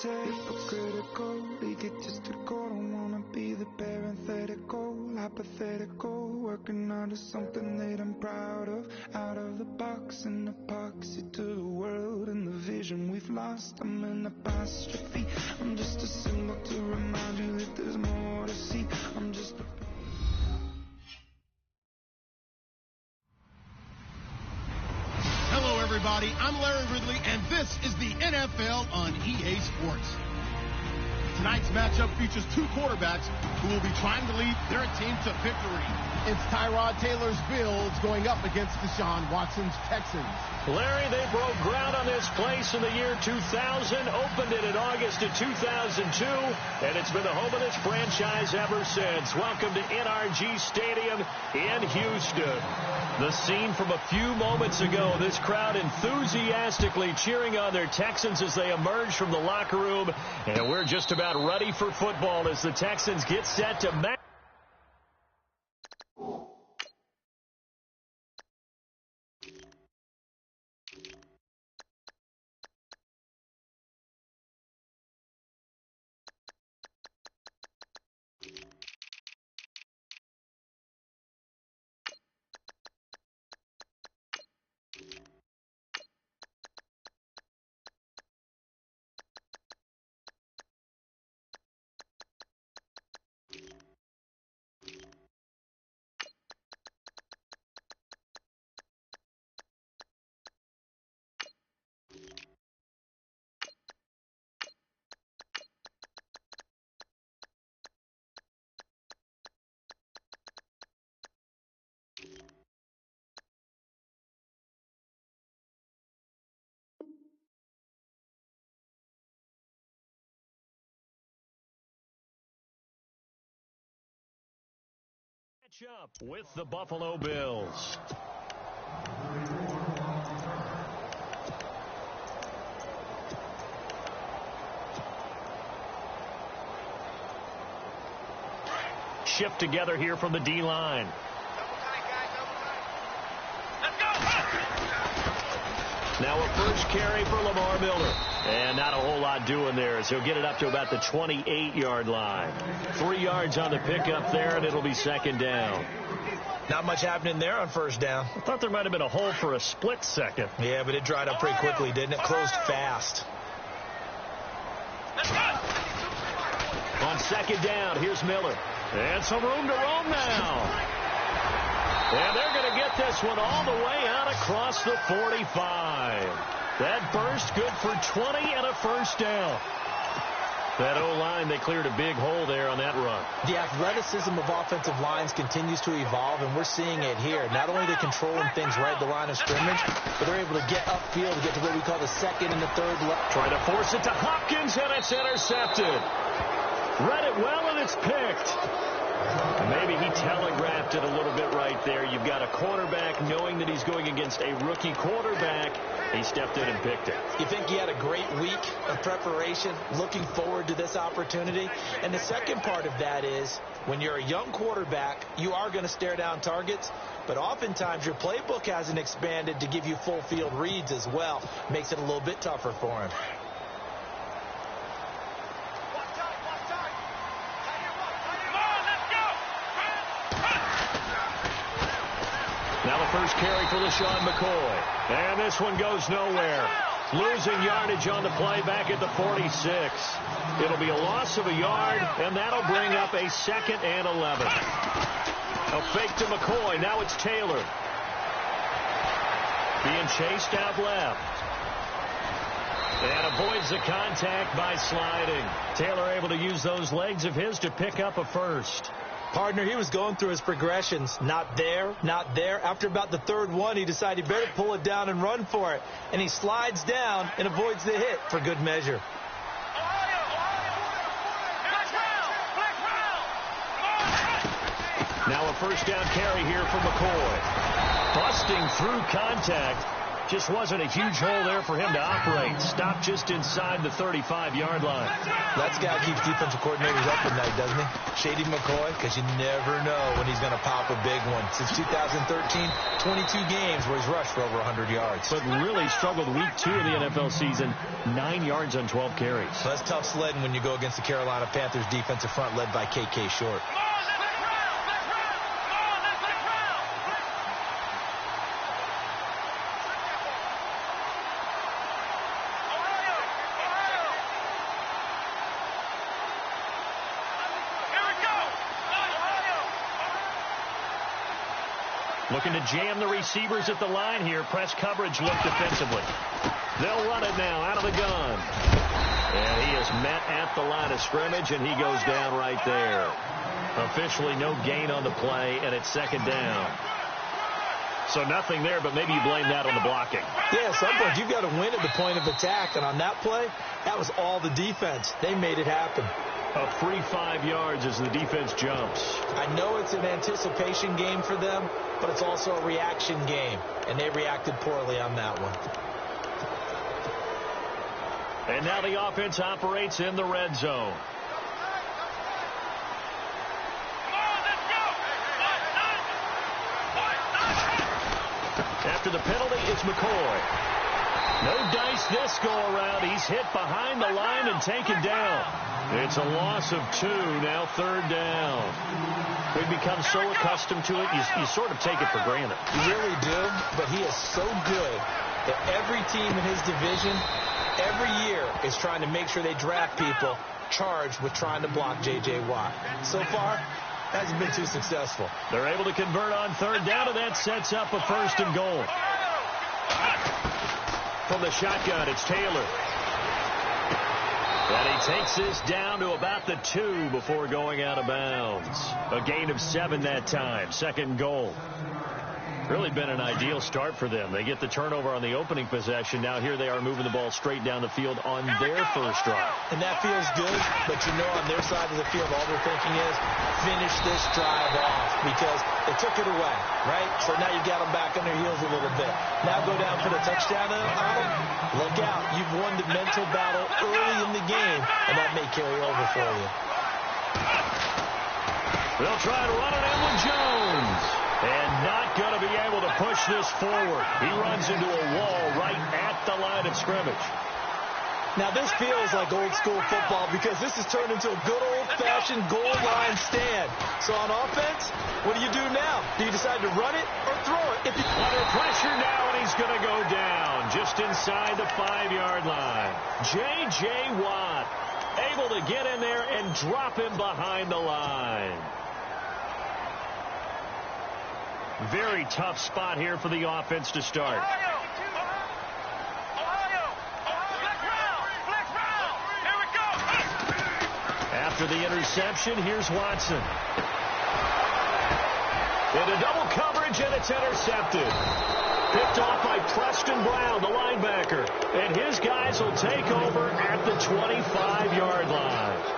hypocritical, egotistical. Don't wanna be the parenthetical, hypothetical, working out of something that I'm proud of. Out of the box, an epoxy to the world and the vision we've lost. I'm an apostrophe. I'm just a symbol to remind you that there's more to see. I'm just a... Hello, everybody. I'm Larry Ridley, and this is the NFL on EA Sports. Tonight's matchup features two quarterbacks who will be trying to lead their team to victory. It's Tyrod Taylor's Bills going up against Deshaun Watson's Texans. Larry, they broke ground on this place in the year 2000, opened it in August of 2002, and it's been the home of this franchise ever since. Welcome to NRG Stadium in Houston. The scene from a few moments ago, this crowd enthusiastically cheering on their Texans as they emerge from the locker room, and we're just about ready for football as the Texans get set to match. Up with the Buffalo Bills. Shift together here from the D-line. Now a first carry for Lamar Miller. And not a whole lot doing there as he'll get it up to about the 28-yard line. 3 yards on the pickup there, and it'll be second down. Not much happening there on first down. I thought there might have been a hole for a split second. Yeah, but it dried up pretty quickly, didn't it? Closed fast. On second down, here's Miller. And some room to roam now. And they're going to get this one all the way out across the 45. That burst good for 20 and a first down. That O-line, they cleared a big hole there on that run. The athleticism of offensive lines continues to evolve, and we're seeing it here. Not only are they controlling things right at the line of scrimmage, but they're able to get upfield to get to what we call the second and the third level. Trying to force it to Hopkins, and it's intercepted. Read it well, and it's picked. Maybe he telegraphed it a little bit right there. You've got a quarterback knowing that he's going against a rookie quarterback. He stepped in and picked it. You think he had a great week of preparation, looking forward to this opportunity? And the second part of that is, when you're a young quarterback, you are going to stare down targets, but oftentimes your playbook hasn't expanded to give you full field reads as well. Makes it a little bit tougher for him. Now the first carry for LaShawn McCoy. And this one goes nowhere. Losing yardage on the play back at the 46. It'll be a loss of a yard, and that'll bring up a second and 11. A fake to McCoy. Now it's Taylor. Being chased out left. And avoids the contact by sliding. Taylor able to use those legs of his to pick up a first. Partner, he was going through his progressions. Not there, not there. After about the third one, he decided he better pull it down and run for it. And he slides down and avoids the hit for good measure. Now a first down carry here for McCoy. Busting through contact. Just wasn't a huge hole there for him to operate. Stopped just inside the 35-yard line. That's guy keeps defensive coordinators up at night, doesn't he? Shady McCoy, because you never know when he's going to pop a big one. Since 2013, 22 games where he's rushed for over 100 yards. But really struggled week 2 of the NFL season, 9 yards on 12 carries. So that's tough sledding when you go against the Carolina Panthers defensive front led by K.K. Short. Looking to jam the receivers at the line here. Press coverage look defensively. They'll run it now out of the gun. And he is met at the line of scrimmage, and he goes down right there. Officially no gain on the play, and it's second down. So nothing there, but maybe you blame that on the blocking. Yeah, at some point you've got to win at the point of attack, and on that play, that was all the defense. They made it happen. A free 5 yards as the defense jumps. I know it's an anticipation game for them, but it's also a reaction game, and they reacted poorly on that one. And now the offense operates in the red zone. After the penalty, it's McCoy. No dice this go-around. He's hit behind the line and taken down. It's a loss of 2, now third down. We've become so accustomed to it, you sort of take it for granted. You really do, but he is so good that every team in his division, every year, is trying to make sure they draft people charged with trying to block J.J. Watt. So far, hasn't been too successful. They're able to convert on third down, and that sets up a first and goal. From the shotgun, it's Taylor. And he takes this down to about the 2 before going out of bounds. A gain of 7 that time. Second goal. Really been an ideal start for them. They get the turnover on the opening possession. Now here they are moving the ball straight down the field on their first drive. And that feels good, but you know on their side of the field all they're thinking is finish this drive off because they took it away, right? So now you got them back on their heels a little bit. Now go down for the touchdown on them. Look out. You've won the mental battle early in the game, and that may carry over for you. They'll try to run it in with Jones. And not going to be able to push this forward. He runs into a wall right at the line of scrimmage. Now, this feels like old school football because this has turned into a good old-fashioned goal line stand. So on offense, what do you do now? Do you decide to run it or throw it? Under pressure now, and he's going to go down just inside the 5-yard line. J.J. Watt able to get in there and drop him behind the line. Very tough spot here for the offense to start. After the interception, here's Watson. Into double coverage, and it's intercepted. Picked off by Preston Brown, the linebacker. And his guys will take over at the 25-yard line.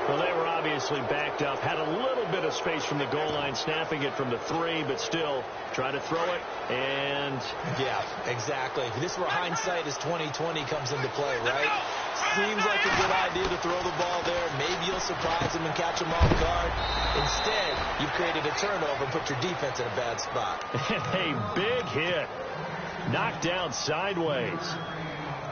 Well, they were obviously backed up. Had a little bit of space from the goal line, snapping it from the 3, but still trying to throw it. And yeah, exactly. This is where hindsight is 20/20 comes into play, right? Seems like a good idea to throw the ball there. Maybe you'll surprise them and catch them off guard. Instead, you've created a turnover and put your defense in a bad spot. A big hit. Knocked down sideways.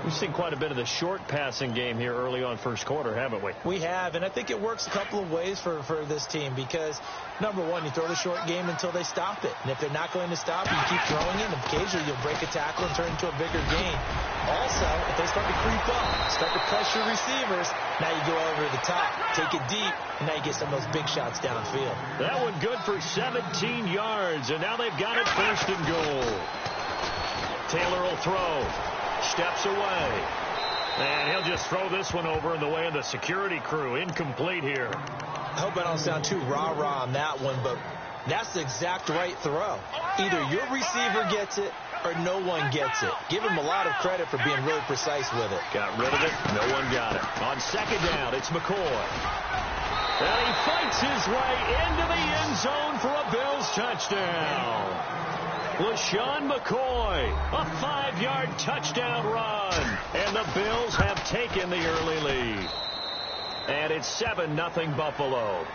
We've seen quite a bit of the short passing game here early on first quarter, haven't we? We have, and I think it works a couple of ways for this team because, number one, you throw the short game until they stop it. And if they're not going to stop it, you keep throwing it, and occasionally you'll break a tackle and turn it into a bigger gain. Also, if they start to creep up, start to pressure receivers, now you go over the top, take it deep, and now you get some of those big shots downfield. That one good for 17 yards, and now they've got it first and goal. Taylor will throw. Steps away. And he'll just throw this one over in the way of the security crew. Incomplete here. I hope I don't sound too rah-rah on that one, but that's the exact right throw. Either your receiver gets it or no one gets it. Give him a lot of credit for being really precise with it. Got rid of it. No one got it. On second down, it's McCoy. And he fights his way into the end zone for a Bills touchdown. LaShawn McCoy, a 5-yard touchdown run. And the Bills have taken the early lead. And it's 7-0 Buffalo.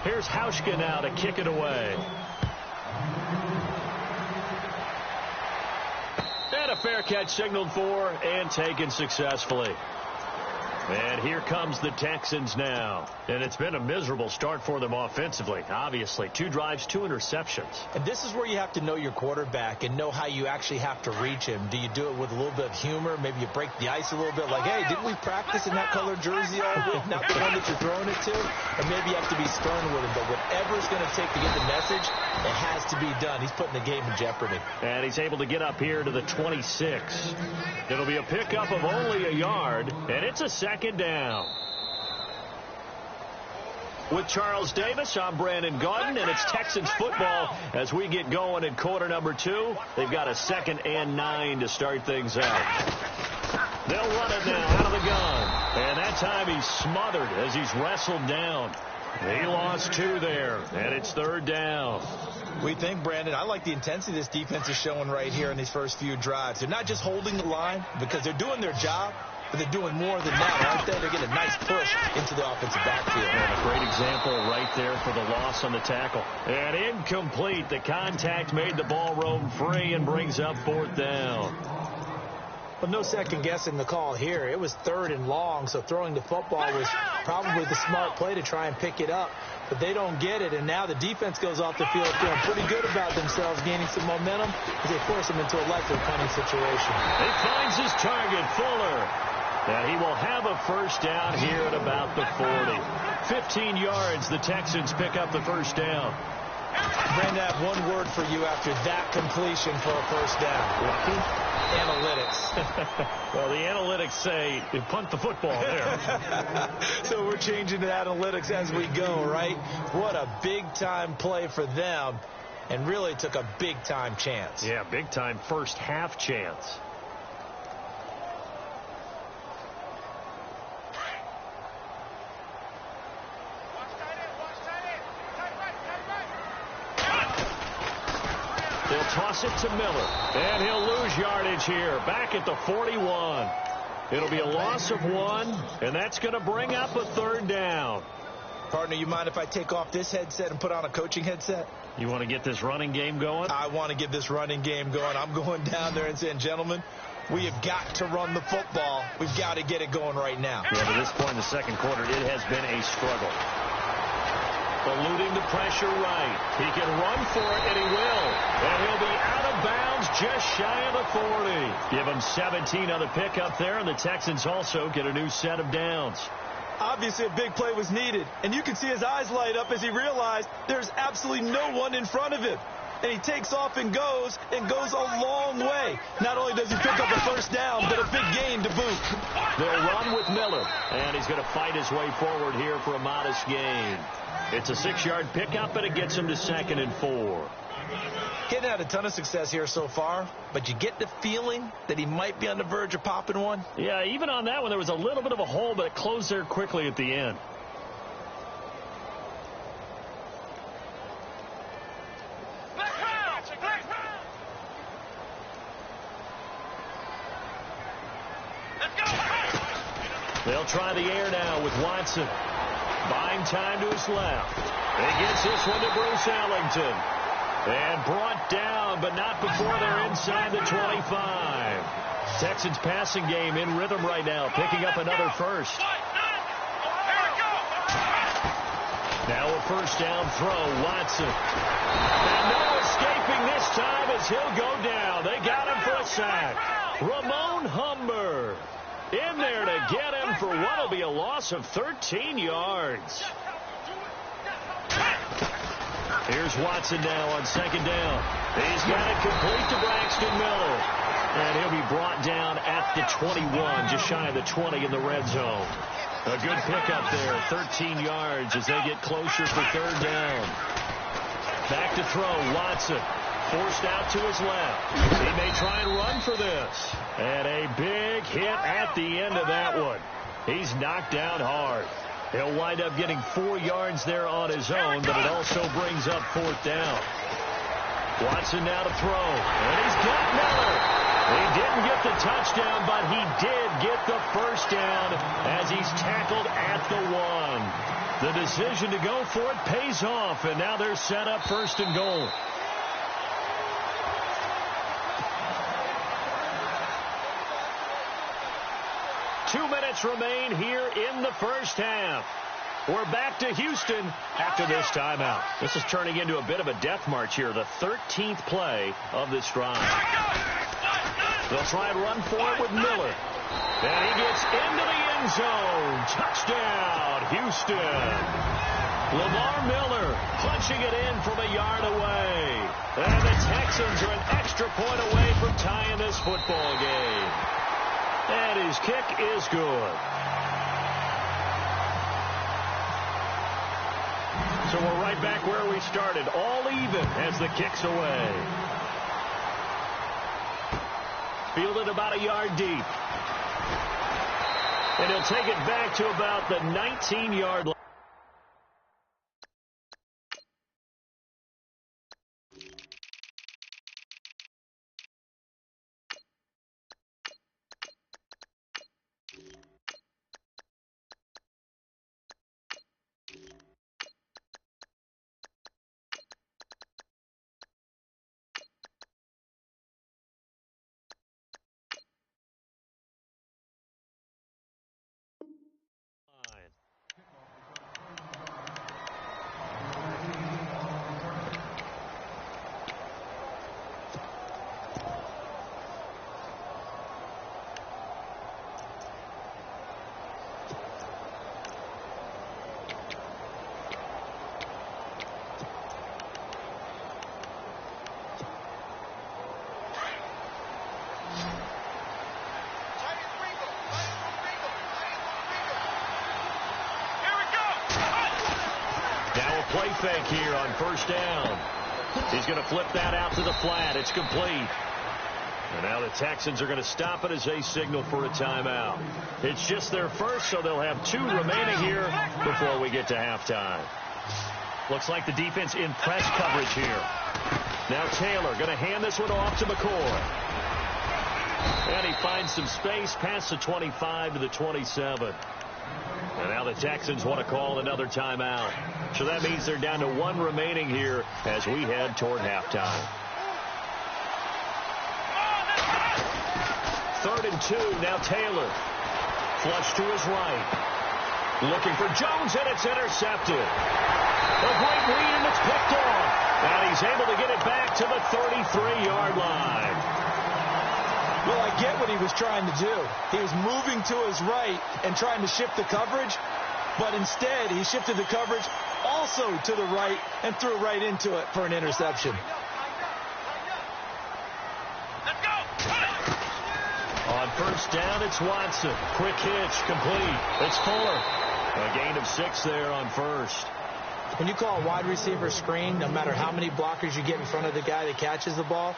Here's Hauschka now to kick it away. And a fair catch signaled for and taken successfully. And here comes the Texans now. And it's been a miserable start for them offensively. Obviously, 2 drives, 2 interceptions. And this is where you have to know your quarterback and know how you actually have to reach him. Do you do it with a little bit of humor? Maybe you break the ice a little bit like, hey, didn't we practice in that colored jersey all week? Not the one that you're throwing it to? Or maybe you have to be stern with him. But whatever it's going to take to get the message, it has to be done. He's putting the game in jeopardy. And he's able to get up here to the 26. It'll be a pickup of only a yard, and it's a second down. With Charles Davis, I'm Brandon Gaudin, and it's Texans football as we get going in quarter number 2. They've got a 2nd and 9 to start things out. They'll run it now out of the gun. And that time he's smothered as he's wrestled down. He lost 2 there, and it's 3rd down. We think, Brandon, I like the intensity this defense is showing right here in these first few drives. They're not just holding the line because they're doing their job, but they're doing more than that, aren't they? They're getting a nice push into the offensive backfield. And a great example right there for the loss on the tackle. And incomplete. The contact made the ball roam free and brings up 4th down. Well, no second guessing the call here. It was 3rd and long, so throwing the football was probably the smart play to try and pick it up. But they don't get it, and now the defense goes off the field feeling pretty good about themselves, gaining some momentum as they force them into a likely punting situation. He finds his target, Fuller. And he will have a first down here at about the 40. 15 yards, the Texans pick up the first down. Brandon, I have one word for you after that completion for a first down. Lucky? Analytics. Well, the analytics say you punt the football there. So we're changing to analytics as we go, right? What a big-time play for them, and really took a big-time chance. Yeah, big-time first half chance. They'll toss it to Miller, and he'll lose yardage here, back at the 41. It'll be a loss of 1, and that's going to bring up a 3rd down. Partner, you mind if I take off this headset and put on a coaching headset? You want to get this running game going? I want to get this running game going. I'm going down there and saying, gentlemen, we have got to run the football. We've got to get it going right now. Yeah, to this point in the second quarter, it has been a struggle. Eluding the pressure right. He can run for it, and he will. And he'll be out of bounds just shy of the 40. Give him 17 on the pickup there, and the Texans also get a new set of downs. Obviously, a big play was needed, and you can see his eyes light up as he realized there's absolutely no one in front of him. And he takes off and goes a long way. Not only does he pick up a first down, but a big gain to boot. They'll run with Miller, and he's going to fight his way forward here for a modest gain. It's a 6-yard pickup, and it gets him to 2nd and 4. Getting had a ton of success here so far, but you get the feeling that he might be on the verge of popping one. Yeah, even on that one, there was a little bit of a hole, but it closed there quickly at the end. They'll try the air now with Watson. Buying time to his left. He gets this one to Bruce Ellington. And brought down, but not before they're inside the 25. Texans passing game in rhythm right now, picking up another first. Now a first down throw, Watson. And no escaping this time as he'll go down. They got him for a sack. Ramon Humber in there to get him for what will be a loss of 13 yards. Here's Watson now on 2nd down. He's got it complete to Braxton Miller. And he'll be brought down at the 21, just shy of the 20 in the red zone. A good pickup there, 13 yards as they get closer for 3rd down. Back to throw, Watson. Forced out to his left. He may try and run for this. And a big hit at the end of that one. He's knocked down hard. He'll wind up getting 4 yards there on his own, but it also brings up 4th down. Watson now to throw, and he's got Miller. He didn't get the touchdown, but he did get the first down as he's tackled at the 1. The decision to go for it pays off, and now they're set up 1st and goal. Two minutes remain here in the first half. We're back to Houston after this timeout. This is turning into a bit of a death march here, the 13th play of this drive. They'll try and run for it with Miller. And he gets into the end zone. Touchdown, Houston. Lamar Miller punching it in from a yard away. And the Texans are an extra point away from tying this football game. And his kick is good. So we're right back where we started, all even as the kick's away. Fielded about a yard deep. And he'll take it back to about the 19-yard line. Play fake here on 1st down. He's going to flip that out to the flat. It's complete. And now the Texans are going to stop it as they signal for a timeout. It's just their first, so they'll have 2 remaining here before we get to halftime. Looks like the defense in press coverage here. Now Taylor going to hand this one off to McCoy. And he finds some space past the 25 to the 27. And now the Texans want to call another timeout. So that means they're down to 1 remaining here as we head toward halftime. 3rd and 2. Now Taylor. Flush to his right. Looking for Jones, and it's intercepted. A great read, and it's picked off. And he's able to get it back to the 33-yard line. Well, I get what he was trying to do. He was moving to his right and trying to shift the coverage, but instead he shifted the coverage also to the right and threw right into it for an interception. On 1st down, it's Watson. Quick hitch, complete. It's Fuller. A gain of 6 there on 1st. When you call a wide receiver screen, no matter how many blockers you get in front of the guy that catches the ball,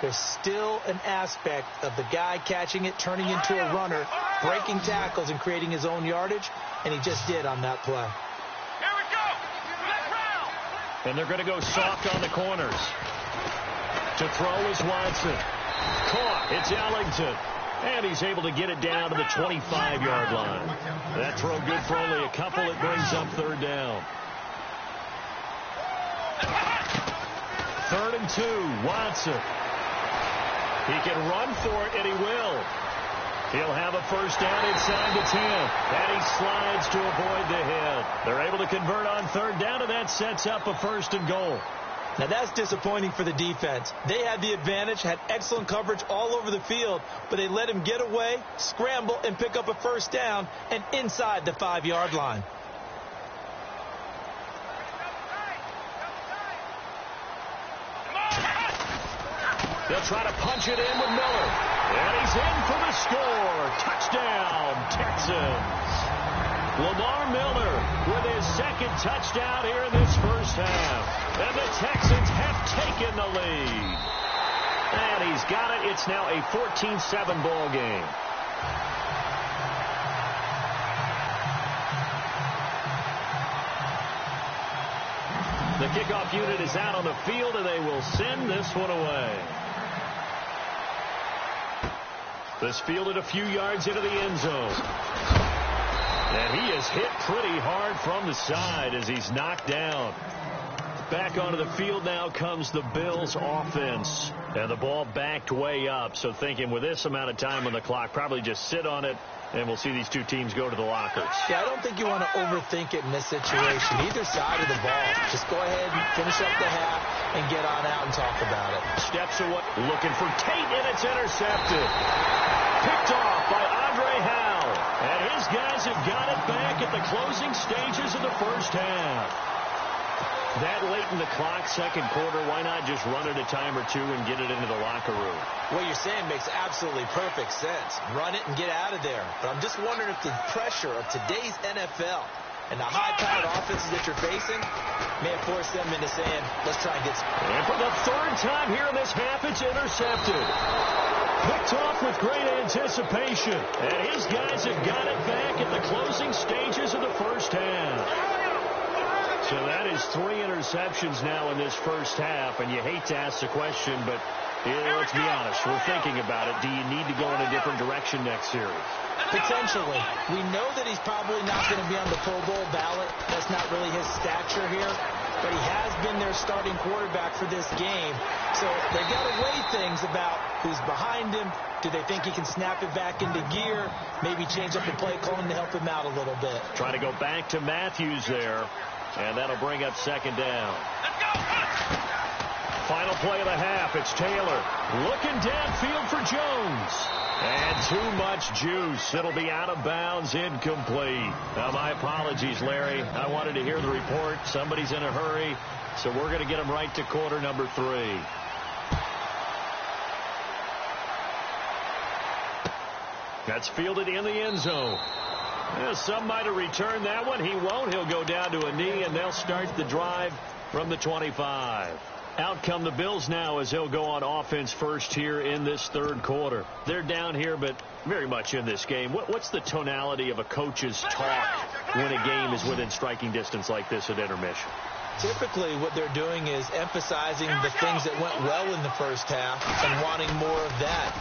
there's still an aspect of the guy catching it, turning into a runner, breaking tackles and creating his own yardage, and he just did on that play. Here we go. And they're going to go soft on the corners. To throw is Watson. Caught. It's Ellington. And he's able to get it down to the 25-yard line. That throw good for only a couple. It brings up 3rd down. 3rd and 2. Watson. He can run for it, and he will. He'll have a 1st down inside the 10. And he slides to avoid the hit. They're able to convert on 3rd down, and that sets up a 1st and goal. Now, that's disappointing for the defense. They had the advantage, had excellent coverage all over the field, but they let him get away, scramble, and pick up a 1st down, and inside the 5-yard line. They'll try to punch it in with Miller. And he's in for the score. Touchdown, Texans. Lamar Miller with his 2nd touchdown here in this first half. And the Texans have taken the lead. And he's got it. It's now a 14-7 ball game. The kickoff unit is out on the field, and they will send this one away. This fielded a few yards into the end zone. And he is hit pretty hard from the side as he's knocked down. Back onto the field now comes the Bills offense. And the ball backed way up. So thinking with this amount of time on the clock, probably just sit on it, and we'll see these two teams go to the lockers. Yeah, I don't think you want to overthink it in this situation. Either side of the ball. Just go ahead and finish up the half and get on out and talk about it. Steps away, looking for Tate, and it's intercepted. Picked off by Andre Howell. And his guys have got it back at the closing stages of the first half. That late in the clock, second quarter, why not just run it a time or two and get it into the locker room? What you're saying makes absolutely perfect sense. Run it and get out of there. But I'm just wondering if the pressure of today's NFL and the high-powered offenses that you're facing may have forced them into saying, let's try and get some. And for the third time here in this half, it's intercepted. Picked off with great anticipation. And his guys have got it back at the closing stages of the first half. So that is 3 interceptions now in this first half, and you hate to ask the question, but let's be honest, we're thinking about it. Do you need to go in a different direction next series? Potentially. We know that he's probably not going to be on the Pro Bowl ballot. That's not really his stature here, but he has been their starting quarterback for this game. So they've got to weigh things about who's behind him. Do they think he can snap it back into gear? Maybe change up the play calling to help him out a little bit. Try to go back to Matthews there. And that'll bring up second down. Final play of the half. It's Taylor looking downfield for Jones. And too much juice. It'll be out of bounds, incomplete. Now, my apologies, Larry. I wanted to hear the report. Somebody's in a hurry, so we're going to get him right to quarter number 3. That's fielded in the end zone. Yeah, some might have returned that one. He won't. He'll go down to a knee, and they'll start the drive from the 25. Out come the Bills now as they'll go on offense first here in this third quarter. They're down here, but very much in this game. What's the tonality of a coach's talk when a game is within striking distance like this at intermission? Typically, what they're doing is emphasizing the things that went well in the first half and wanting more of that.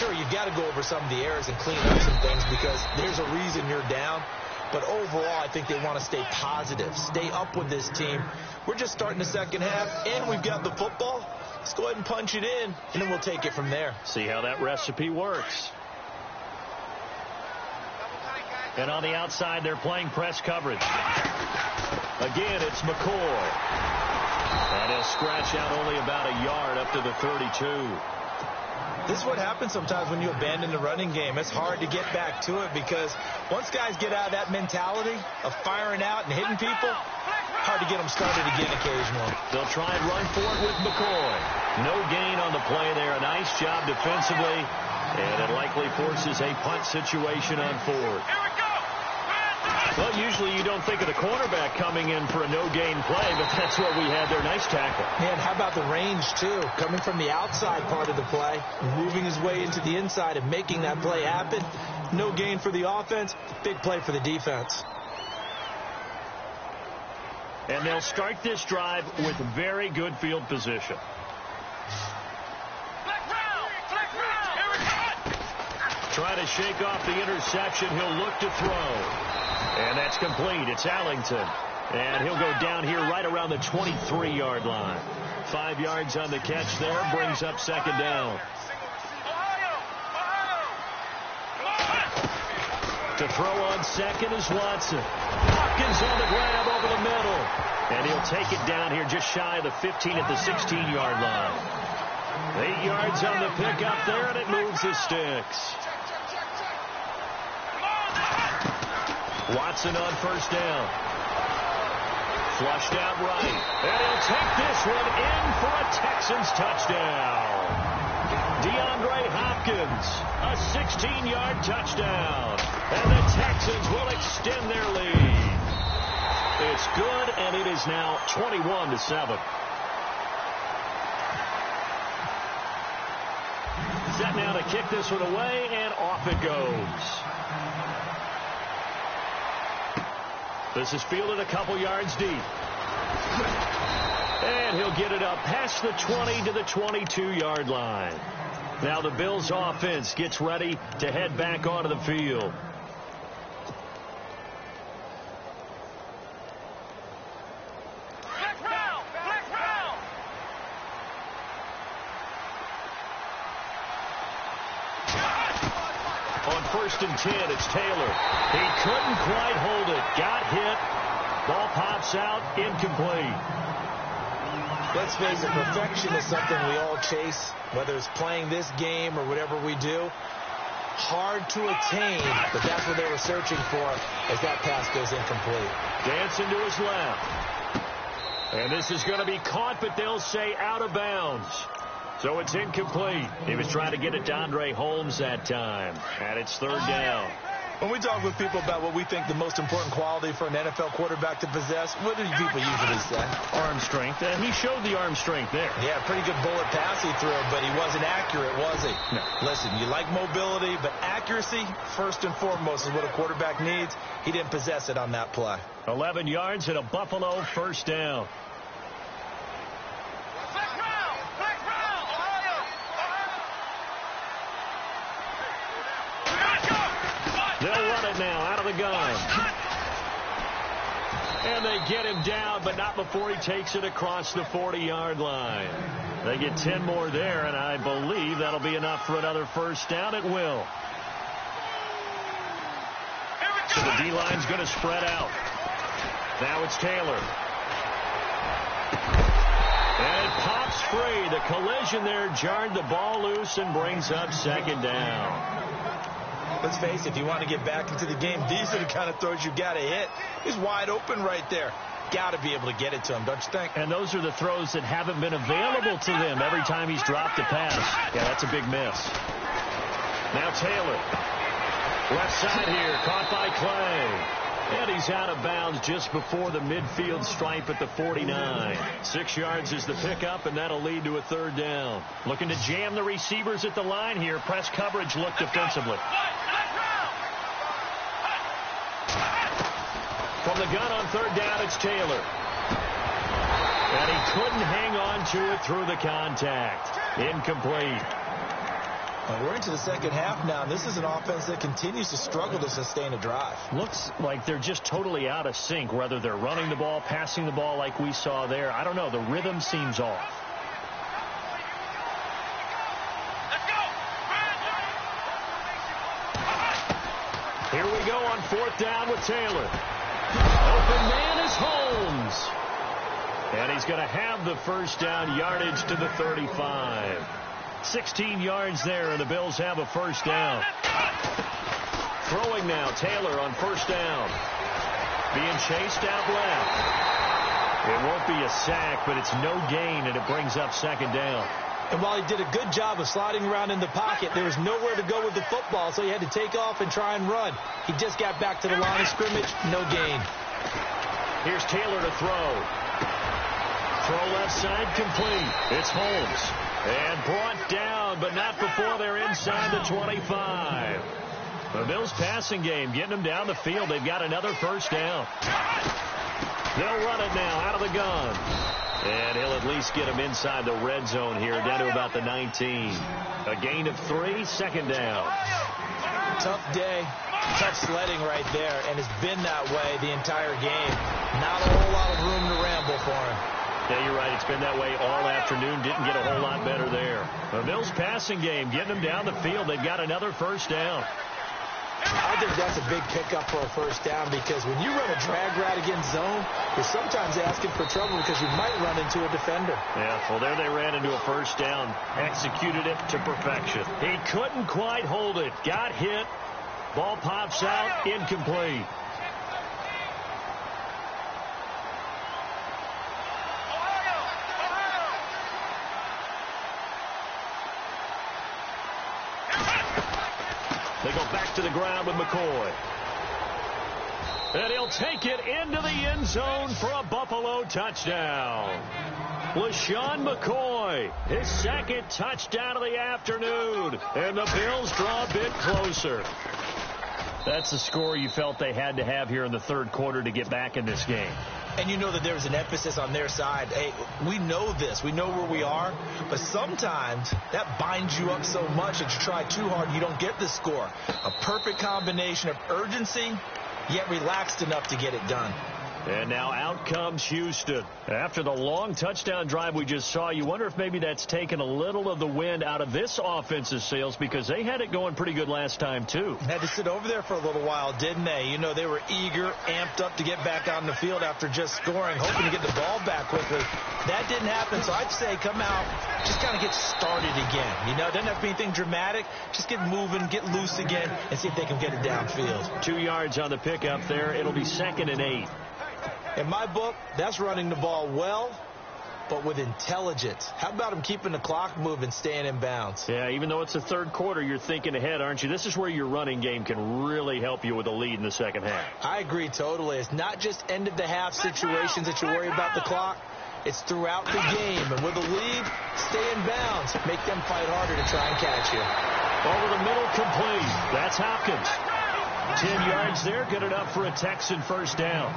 Sure, you've got to go over some of the errors and clean up some things because there's a reason you're down. But overall, I think they want to stay positive, stay up with this team. We're just starting the second half, and we've got the football. Let's go ahead and punch it in, and then we'll take it from there. See how that recipe works. And on the outside, they're playing press coverage. Again, it's McCoy. And he'll scratch out only about a yard up to the 32. This is what happens sometimes when you abandon the running game. It's hard to get back to it because once guys get out of that mentality of firing out and hitting people, hard to get them started again occasionally. They'll try and run for it with McCoy. No gain on the play there. A nice job defensively, and it likely forces a punt situation on 4th. Well, usually you don't think of the cornerback coming in for a no-gain play, but that's what we had there. Nice tackle. And how about the range, too? Coming from the outside part of the play, moving his way into the inside and making that play happen. No gain for the offense, big play for the defense. And they'll start this drive with very good field position. Try to shake off the interception. He'll look to throw. And that's complete. It's Allington. And he'll go down here right around the 23-yard line. 5 yards on the catch there. Brings up second down. To throw on second is Watson. Hopkins on the grab over the middle. And he'll take it down here just shy of the 15 at the 16-yard line. 8 yards on the pickup there, and it moves his sticks. Watson on first down. Flushed out right. And he'll take this one in for a Texans touchdown. DeAndre Hopkins, a 16-yard touchdown. And the Texans will extend their lead. It's good, and it is now 21-7. Set now to kick this one away, and off it goes. This is fielded a couple yards deep. And he'll get it up past the 20 to the 22-yard line. Now the Bills offense gets ready to head back onto the field. On 1st and 10, it's Taylor. He couldn't quite hold it. Got hit. Ball pops out, incomplete. Let's face it, perfection is something we all chase, whether it's playing this game or whatever we do. Hard to attain, but that's what they were searching for as that pass goes incomplete. Dancing to his left. And this is going to be caught, but they'll say out of bounds. So it's incomplete. He was trying to get it to Andre Holmes that time. And it's 3rd down. When we talk with people about what we think the most important quality for an NFL quarterback to possess, what do people usually say? Arm strength. And he showed the arm strength there. Yeah, pretty good bullet pass he threw, but he wasn't accurate, was he? No. Listen, you like mobility, but accuracy, first and foremost, is what a quarterback needs. He didn't possess it on that play. 11 yards and a Buffalo 1st down. They'll run it now out of the gun. And they get him down, but not before he takes it across the 40-yard line. They get 10 more there, and I believe that'll be enough for another 1st down. It will. So the D-line's going to spread out. Now it's Taylor. And it pops free. The collision there jarred the ball loose and brings up 2nd down. Let's face it, if you want to get back into the game, these are the kind of throws you got to hit. He's wide open right there. Got to be able to get it to him, don't you think? And those are the throws that haven't been available to them every time he's dropped a pass. Yeah, that's a big miss. Now Taylor. Left side here, caught by Clay. And he's out of bounds just before the midfield stripe at the 49. 6 yards is the pickup, and that'll lead to a 3rd down. Looking to jam the receivers at the line here. Press coverage look defensively. From the gun on 3rd down, it's Taylor. And he couldn't hang on to it through the contact. Incomplete. Well, we're into the 2nd half now. This is an offense that continues to struggle to sustain a drive. Looks like they're just totally out of sync, whether they're running the ball, passing the ball like we saw there. I don't know. The rhythm seems off. Here we go on 4th down with Taylor. Open man is Holmes. And he's going to have the 1st down yardage to the 35. 16 yards there, and the Bills have a 1st down. Throwing now, Taylor on 1st down. Being chased out left. It won't be a sack, but it's no gain, and it brings up 2nd down. And while he did a good job of sliding around in the pocket, there was nowhere to go with the football, so he had to take off and try and run. He just got back to the line of scrimmage, no gain. Here's Taylor to throw. Throw left side complete. It's Holmes. And brought down, but not before they're inside the 25. The Bills passing game, getting them down the field. They've got another 1st down. They'll run it now out of the gun. And he'll at least get him inside the red zone here, down to about the 19. A gain of 3, 2nd down. Tough day, tough sledding right there, and it's been that way the entire game. Not a whole lot of room to ramble for him. Yeah, you're right. It's been that way all afternoon. Didn't get a whole lot better there. The Bills passing game, getting them down the field. They've got another 1st down. I think that's a big pickup for a 1st down, because when you run a drag route against zone, you're sometimes asking for trouble because you might run into a defender. Yeah, well, there they ran into a 1st down. Executed it to perfection. He couldn't quite hold it. Got hit. Ball pops out. Incomplete. They go back to the ground with McCoy. And he'll take it into the end zone for a Buffalo touchdown. LaShawn McCoy, his 2nd touchdown of the afternoon. And the Bills draw a bit closer. That's the score you felt they had to have here in the 3rd quarter to get back in this game. And you know that there's an emphasis on their side. Hey, we know this. We know where we are. But sometimes that binds you up so much that you try too hard and you don't get the score. A perfect combination of urgency, yet relaxed enough to get it done. And now out comes Houston. After the long touchdown drive we just saw, you wonder if maybe that's taken a little of the wind out of this offensive sails, because they had it going pretty good last time, too. Had to sit over there for a little while, didn't they? You know, they were eager, amped up to get back on the field after just scoring, hoping to get the ball back quickly. That didn't happen, so I'd say come out, just kind of get started again. You know, doesn't have to be anything dramatic. Just get moving, get loose again, and see if they can get it downfield. 2 yards on the pickup there. It'll be 2nd and 8. In my book, that's running the ball well, but with intelligence. How about him keeping the clock moving, staying in bounds? Yeah, even though it's the third quarter, you're thinking ahead, aren't you? This is where your running game can really help you with a lead in the second half. I agree totally. It's not just end-of-the-half situations that you worry about the clock. It's throughout the game. And with a lead, stay in bounds. Make them fight harder to try and catch you. Over the middle, complete. That's Hopkins. 10 yards there, good enough for a Texan first down.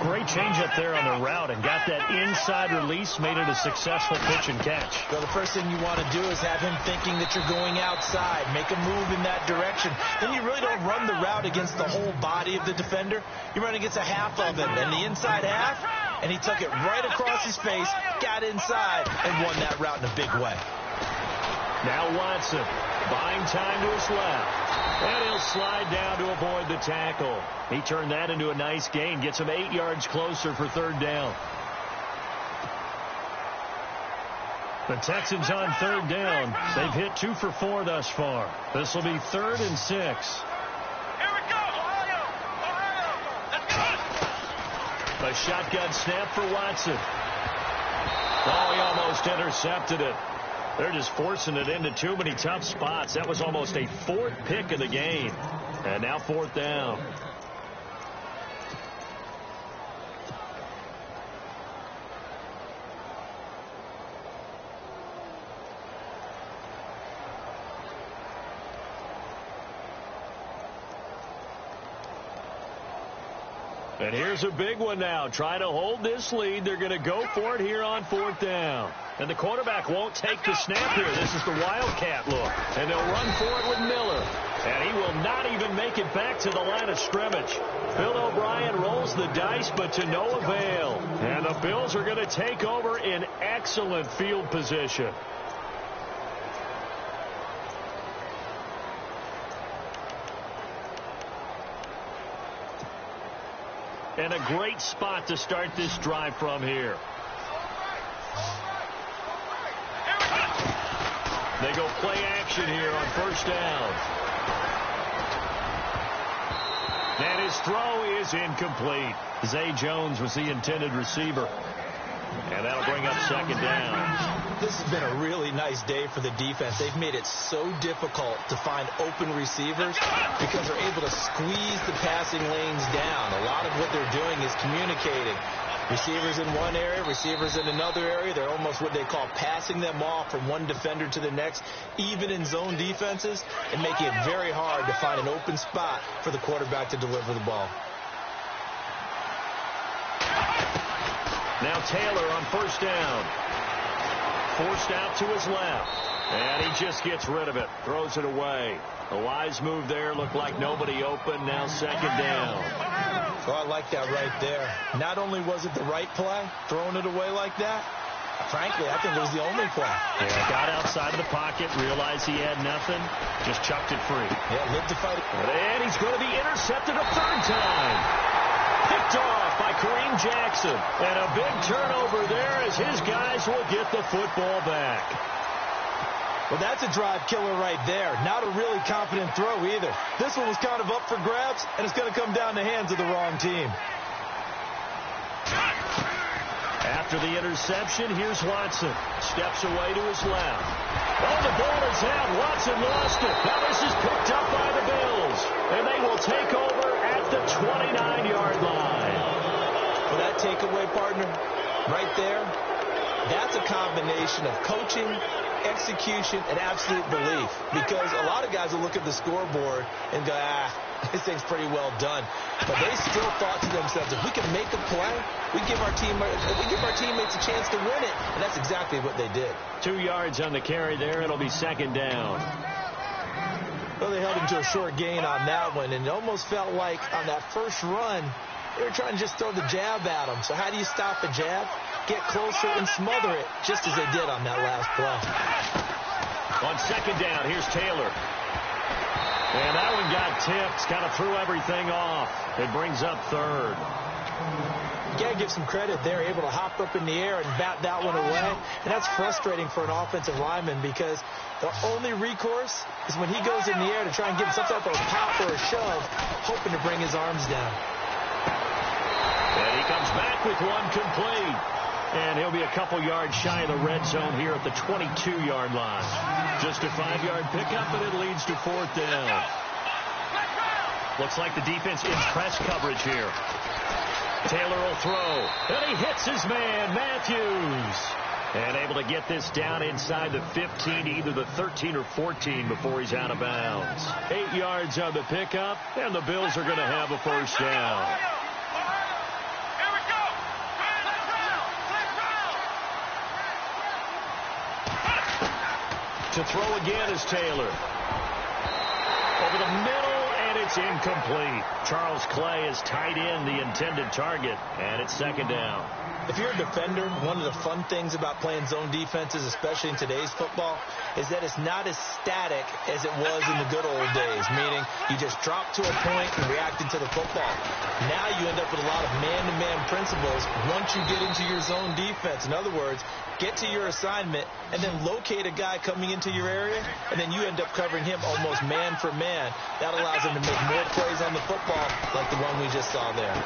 Great change up there on the route and got that inside release, made it a successful pitch and catch. Well, the first thing you want to do is have him thinking that you're going outside, make a move in that direction. Then you really don't run the route against the whole body of the defender. You run against a half of him, and the inside half, and he took it right across his face, got inside, and won that route in a big way. Now Watson, buying time to his left. And he'll slide down to avoid the tackle. He turned that into a nice gain. Gets him 8 yards closer for third down. The Texans on third down. They've hit 2 for 4 thus far. This will be 3rd and 6. Here we go, Ohio! Let's go! A shotgun snap for Watson. Oh, he almost intercepted it. They're just forcing it into too many tough spots. That was almost a 4th pick of the game. And now 4th down. And here's a big one now. Trying to hold this lead. They're going to go for it here on 4th down. And the quarterback won't take the snap here. This is the Wildcat look. And they'll run for it with Miller. And he will not even make it back to the line of scrimmage. Bill O'Brien rolls the dice, but to no avail. And the Bills are going to take over in excellent field position. And a great spot to start this drive from here. They go play action here on first down. And his throw is incomplete. Zay Jones was the intended receiver. And that'll bring up 2nd down. This has been a really nice day for the defense. They've made it so difficult to find open receivers because they're able to squeeze the passing lanes down. A lot of what they're doing is communicating. Receivers in one area, receivers in another area. They're almost what they call passing them off from one defender to the next, even in zone defenses, and making it very hard to find an open spot for the quarterback to deliver the ball. Now Taylor on first down. Forced out to his left. And he just gets rid of it. Throws it away. A wise move there. Looked like nobody open. Now 2nd down. So I like that right there. Not only was it the right play, throwing it away like that, frankly, I think it was the only play. Yeah, got outside of the pocket, realized he had nothing, just chucked it free. Yeah, lived to fight it. And he's going to be intercepted a 3rd time. Picked off by Kareem Jackson. And a big turnover there as his guys will get the football back. Well, that's a drive killer right there. Not a really confident throw either. This one was kind of up for grabs, and it's going to come down the hands of the wrong team. After the interception, here's Watson. Steps away to his left. Oh, the ball is out. Watson lost it. Now this is picked up by the Bills. And they will take over at the 29-yard line. For that takeaway, partner, right there, that's a combination of coaching, execution, and absolute belief. Because a lot of guys will look at the scoreboard and go, this thing's pretty well done. But they still thought to themselves, if we can make a play, we give our teammates a chance to win it. And that's exactly what they did. 2 yards on the carry there. It'll be second down. Well, they held him to a short gain on that one, and it almost felt like on that first run, they were trying to just throw the jab at him. So how do you stop a jab? Get closer and smother it, just as they did on that last play. On second down, here's Taylor. And that one got tipped, kind of threw everything off. It brings up third. You got to give some credit there, able to hop up in the air and bat that one away. And that's frustrating for an offensive lineman because the only recourse is when he goes in the air to try and give some type of a pop or a shove, hoping to bring his arms down. And he comes back with one complete. And he'll be a couple yards shy of the red zone here at the 22-yard line. Just a 5-yard pickup, and it leads to fourth down. Looks like the defense in press coverage here. Taylor will throw, and he hits his man, Matthews. And able to get this down inside the 15, either the 13 or 14 before he's out of bounds. 8 yards on the pickup, and the Bills are going to have a first down. To throw again is Taylor. Over the middle, and it's incomplete. Charles Clay is tied in the intended target, and it's second down. If you're a defender, one of the fun things about playing zone defenses, especially in today's football, is that it's not as static as it was in the good old days, meaning you just drop to a point and react into the football. Now you end up with a lot of man-to-man principles once you get into your zone defense. In other words, get to your assignment and then locate a guy coming into your area, and then you end up covering him almost man for man. That allows him to make more plays on the football like the one we just saw there.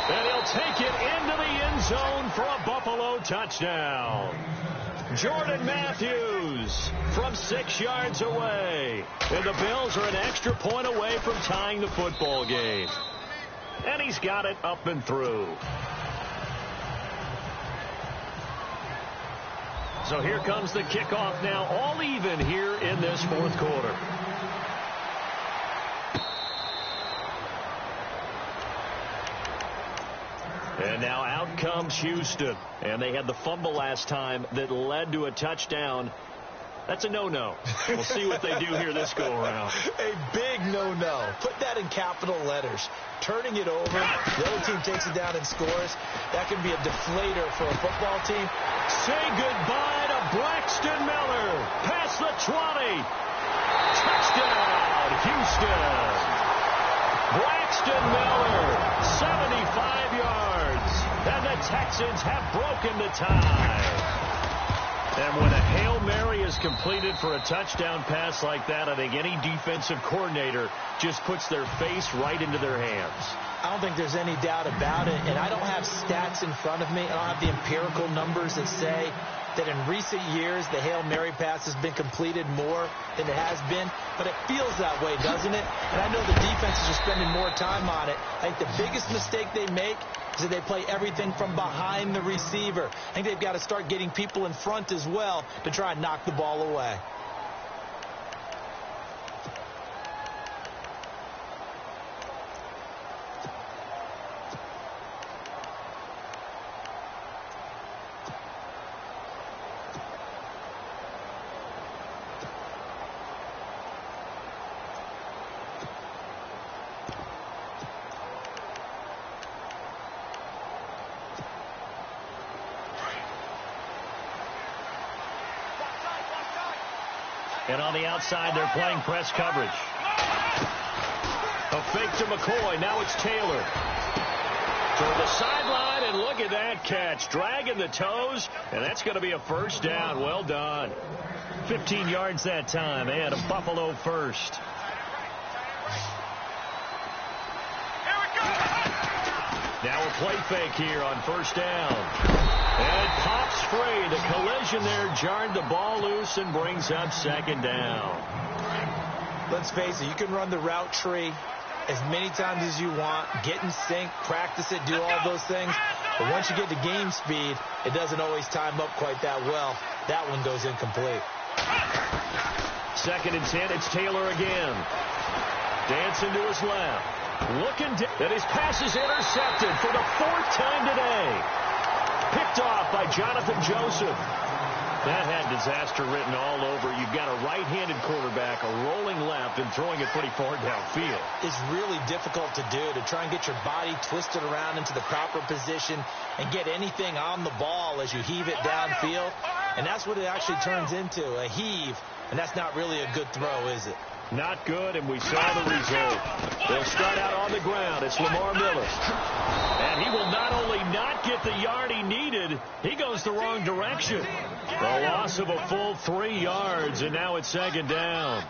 And he'll take it into the end zone for a Buffalo touchdown. Jordan Matthews from 6 yards away. And the Bills are an extra point away from tying the football game. And he's got it up and through. So here comes the kickoff now, all even here in this fourth quarter. And now out comes Houston. And they had the fumble last time that led to a touchdown. That's a no-no. We'll see what they do here this go-around. A big no-no. Put that in capital letters. Turning it over, the other team takes it down and scores. That can be a deflator for a football team. Say goodbye to Braxton Miller. Past the 20. Touchdown, Houston. Braxton Miller, 75 yards. And the Texans have broken the tie. And when a Hail Mary is completed for a touchdown pass like that, I think any defensive coordinator just puts their face right into their hands. I don't think there's any doubt about it. And I don't have stats in front of me. I don't have the empirical numbers that say that in recent years the Hail Mary pass has been completed more than it has been. But it feels that way, doesn't it? And I know the defenses are spending more time on it. I think the biggest mistake they make is that they play everything from behind the receiver. I think they've got to start getting people in front as well to try and knock the ball away. And on the outside, they're playing press coverage. A fake to McCoy. Now it's Taylor. Toward the sideline, and look at that catch. Dragging the toes, and that's going to be a first down. Well done. 15 yards that time, and a Buffalo first. Now a play fake here on first down. And it pops free. The collision there jarred the ball loose and brings up second down. Let's face it, you can run the route tree as many times as you want, get in sync, practice it, do all those things. But once you get to game speed, it doesn't always time up quite that well. That one goes incomplete. 2nd and 10, it's Taylor again. Dancing to his left. Looking down. And his pass is intercepted for the 4th time today. Picked off by Jonathan Joseph. That had disaster written all over. You've got a right-handed quarterback, a rolling left, and throwing it pretty far downfield. It's really difficult to do, to try and get your body twisted around into the proper position and get anything on the ball as you heave it downfield. And that's what it actually turns into, a heave. And that's not really a good throw, is it? Not good, and we saw the result. They'll start out on the ground. It's Lamar Miller. And he will not only not get the yard he needed, he goes the wrong direction. A loss of a full 3 yards, and now it's 2nd down.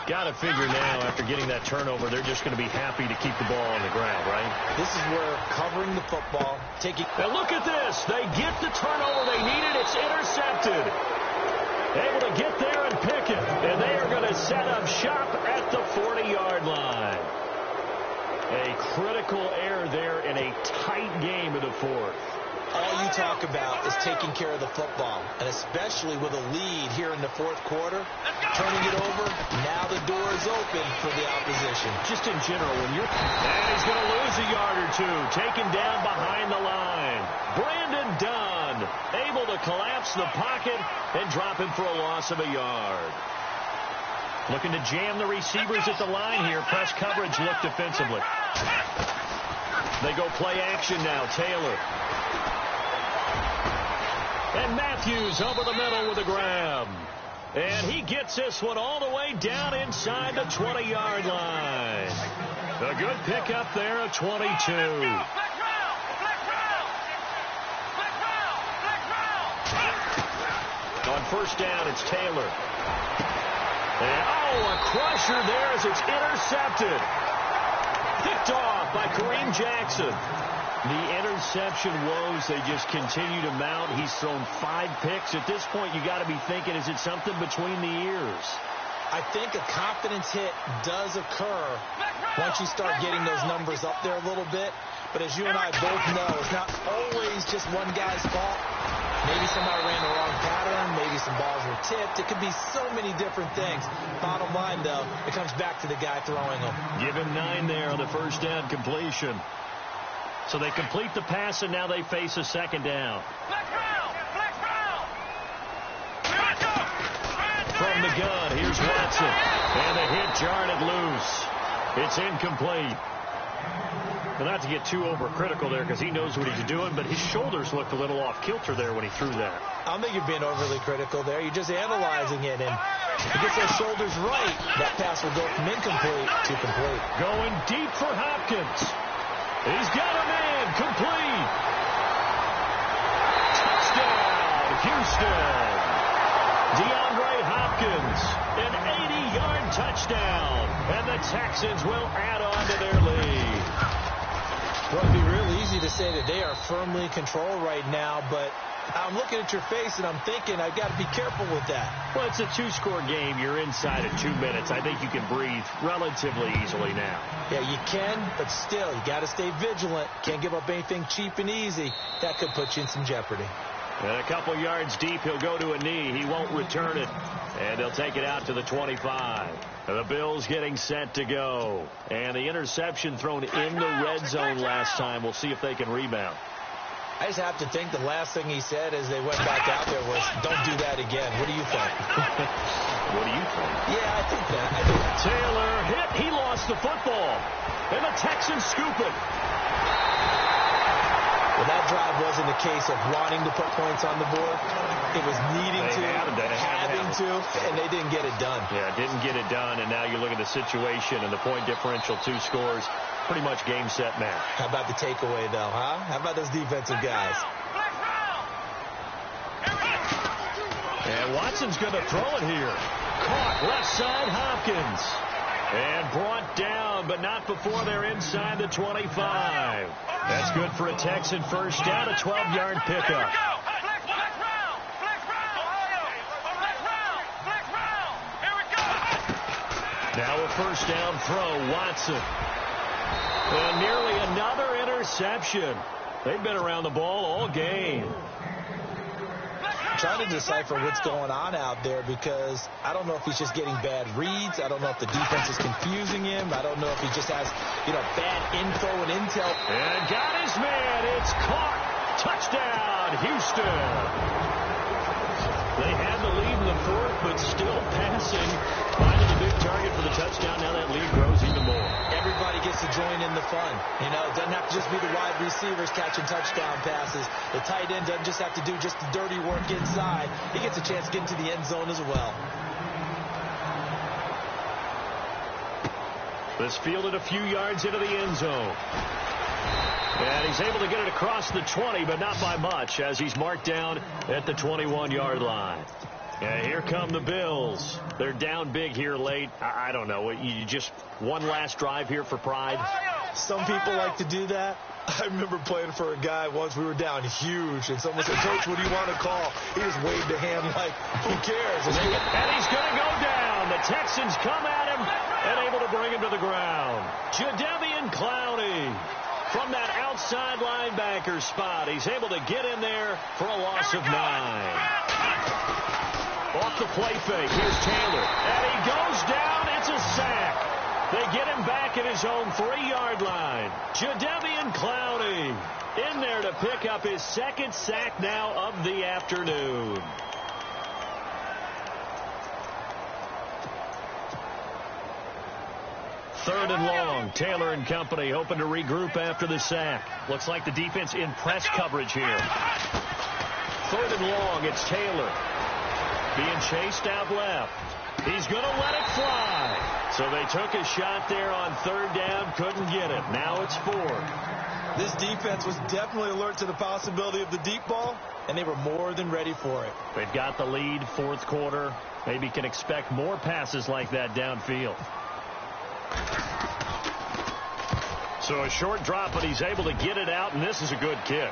Got to figure now, after getting that turnover, they're just going to be happy to keep the ball on the ground, right? This is where covering the football, taking... Now look at this. They get the turnover they needed. It's intercepted. Able to get there and pick it. And they are going to set up shop at the 40-yard line. A critical error there in a tight game in the 4th. All you talk about is taking care of the football, and especially with a lead here in the 4th quarter, turning it over, now the door is open for the opposition. Just in general, when you're... And he's going to lose a yard or two, taken down behind the line. Brandon Dunn able to collapse the pocket and drop him for a loss of a yard. Looking to jam the receivers at the line here. Press coverage look defensively. They go play action now. Taylor. And Matthews over the middle with a grab. And he gets this one all the way down inside the 20-yard line. A good pickup there at 22. On 1st down, it's Taylor. And, a crusher there as it's intercepted. Picked off by Kareem Jackson. The interception woes, they just continue to mount. He's thrown 5 picks. At this point, you got to be thinking, is it something between the ears? I think a confidence hit does occur once you start getting those numbers up there a little bit. But as you and I both know, it's not always just one guy's fault. Maybe somebody ran the wrong pattern. Maybe some balls were tipped. It could be so many different things. Bottom line, though, it comes back to the guy throwing them. Give him 9 there on the 1st down completion. So they complete the pass, and now they face a 2nd down. From the gun, here's Watson. And the hit jarred it loose. It's incomplete. Well, not to get too overcritical there because he knows what he's doing, but his shoulders looked a little off kilter there when he threw that. I don't think you're being overly critical there. You're just analyzing it, and if he gets those shoulders right, that pass will go from incomplete to complete. Going deep for Hopkins. He's got a man. Complete. Touchdown, Houston. DeAndre Hopkins, an 80-yard touchdown, and the Texans will add on to their lead. Well, it'd be real easy to say that they are firmly in control right now, but I'm looking at your face and I'm thinking I've got to be careful with that. Well, it's a 2-score game. You're inside of 2 minutes. I think you can breathe relatively easily now. Yeah, you can, but still, you got to stay vigilant. Can't give up anything cheap and easy. That could put you in some jeopardy. And a couple yards deep, he'll go to a knee. He won't return it. And they'll take it out to the 25. The Bills getting set to go. And the interception thrown in the red zone last time. We'll see if they can rebound. I just have to think the last thing he said as they went back out there was, don't do that again. What do you think? What do you think? Yeah, I think that. Taylor hit. He lost the football. And the Texans scoop it. Well, that drive wasn't a case of wanting to put points on the board. It was needing to, having to, and they didn't get it done. Yeah, didn't get it done, and now you look at the situation and the point differential, 2 scores, pretty much game, set, match. How about the takeaway, though, huh? How about those defensive guys? And Watson's going to throw it here. Caught left side, Hopkins. And brought down, but not before they're inside the 25. That's good for a Texan first down, a 12-yard pickup. Now a first down throw, Watson. And nearly another interception. They've been around the ball all game. trying to decipher what's going on out there, because I don't know if he's just getting bad reads. I don't know if the defense is confusing him. I don't know if he just has, bad info and intel. And got his man. It's caught. Touchdown, Houston. They had the lead in the fourth, but still passing. Finding a big target for the touchdown. Now that lead grows even more. Everybody gets to join in the fun. It doesn't have to just be the wide receivers catching touchdown passes. The tight end doesn't just have to do just the dirty work inside. He gets a chance to get into the end zone as well. This fielded a few yards into the end zone. And he's able to get it across the 20, but not by much, as he's marked down at the 21-yard line. And here come the Bills. They're down big here late. I don't know. You just one last drive here for pride? Some people like to do that. I remember playing for a guy once. We were down huge, and someone said, "Coach, what do you want to call?" He just waved a hand like, who cares? And he's going to go down. The Texans come at him and able to bring him to the ground. Jadeveon Clowney. From that outside linebacker spot, he's able to get in there for a loss of 9. Off the play fake, here's Taylor. And he goes down. It's a sack. They get him back at his own 3-yard line. Jadeveon Clowney in there to pick up his second sack now of the afternoon. Third and long. Taylor and company hoping to regroup after the sack. Looks like the defense in press coverage here. Third and long. It's Taylor being chased out left. He's going to let it fly. So they took a shot there on third down. Couldn't get it. Now it's fourth. This defense was definitely alert to the possibility of the deep ball, and they were more than ready for it. They've got the lead, fourth quarter. Maybe can expect more passes like that downfield. So a short drop, but he's able to get it out, and this is a good kick.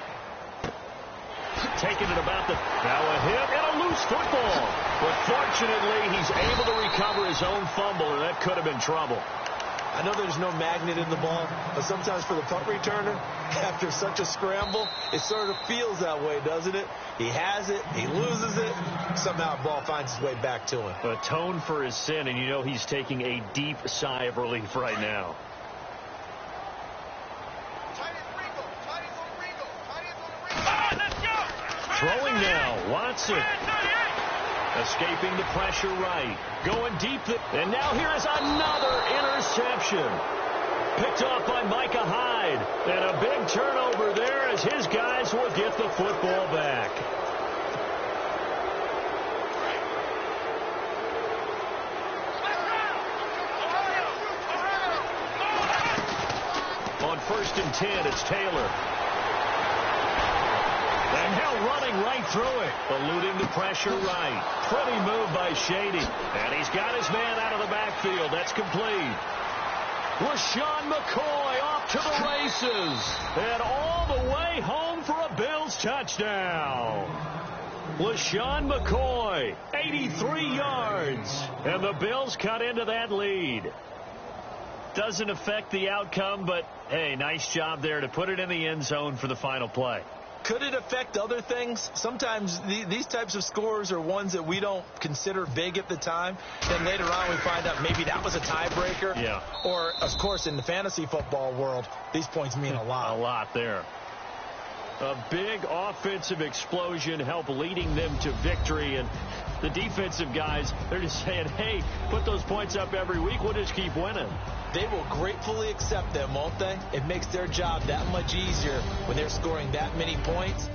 Taking it about the... Now a hit and a loose football. But fortunately, he's able to recover his own fumble, and that could have been trouble. I know there's no magnet in the ball, but sometimes for the punt returner, after such a scramble, it sort of feels that way, doesn't it? He has it, he loses it, somehow the ball finds its way back to him. Atone for his sin, and you know he's taking a deep sigh of relief right now. Throwing now, Watson. Escaping the pressure right. Going deep. And now here is another interception. Picked off by Micah Hyde. And a big turnover there as his guys will get the football back. On 1st and 10, it's Taylor. And now running right through it. Eluding the pressure right. Pretty move by Shady. And he's got his man out of the backfield. That's complete. LaShawn McCoy off to the races. And all the way home for a Bills touchdown. LaShawn McCoy, 83 yards. And the Bills cut into that lead. Doesn't affect the outcome, but, hey, nice job there to put it in the end zone for the final play. Could it affect other things? Sometimes these types of scores are ones that we don't consider big at the time. Then later on we find out maybe that was a tiebreaker. Yeah. Or, of course, in the fantasy football world, these points mean a lot. A lot there. A big offensive explosion helped leading them to victory. And the defensive guys, they're just saying, hey, put those points up every week. We'll just keep winning. They will gratefully accept them, won't they? It makes their job that much easier when they're scoring that many points.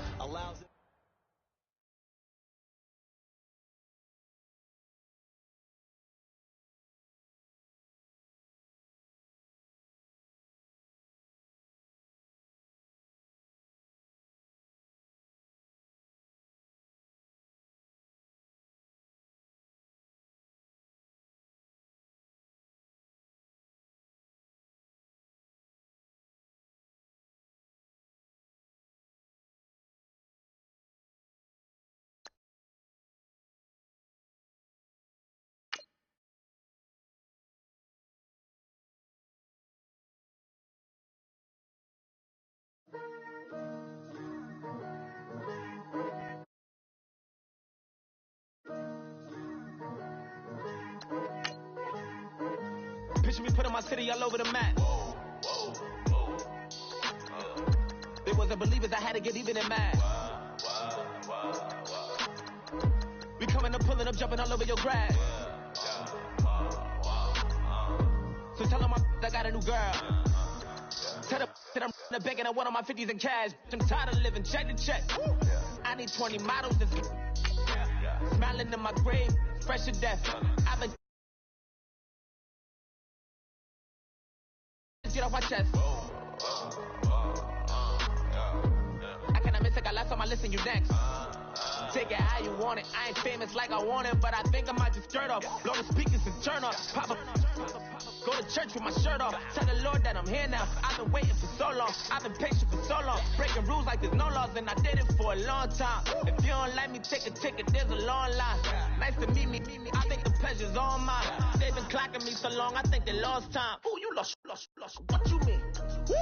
Picture me putting my city all over the map. They wasn't believers, I had to get even and mad. We coming up, pulling up, jumping all over your grass. So tell them I got a new girl. Tell them that I'm in the bank and I want all my 50s in cash. I'm tired of living check to check. I need 20 models that's smiling in my grave, fresh to death. I've been get off my chest. I cannot miss it, got last on my list and you next. Take it how you want it. I ain't famous like I want it, but I think I might just skirt off. Blow the speakers and turn up. Pop up. Go to church with my shirt off. Tell the Lord that I'm here now. I've been waiting for so long. I've been patient for so long. Breaking rules like there's no laws, and I did it for a long time. If you don't like me, take a ticket. There's a long line. Nice to meet me. I think the pleasure's all mine. They've been clocking me so long, I think they lost time. Ooh, you lost. What you mean? Woo!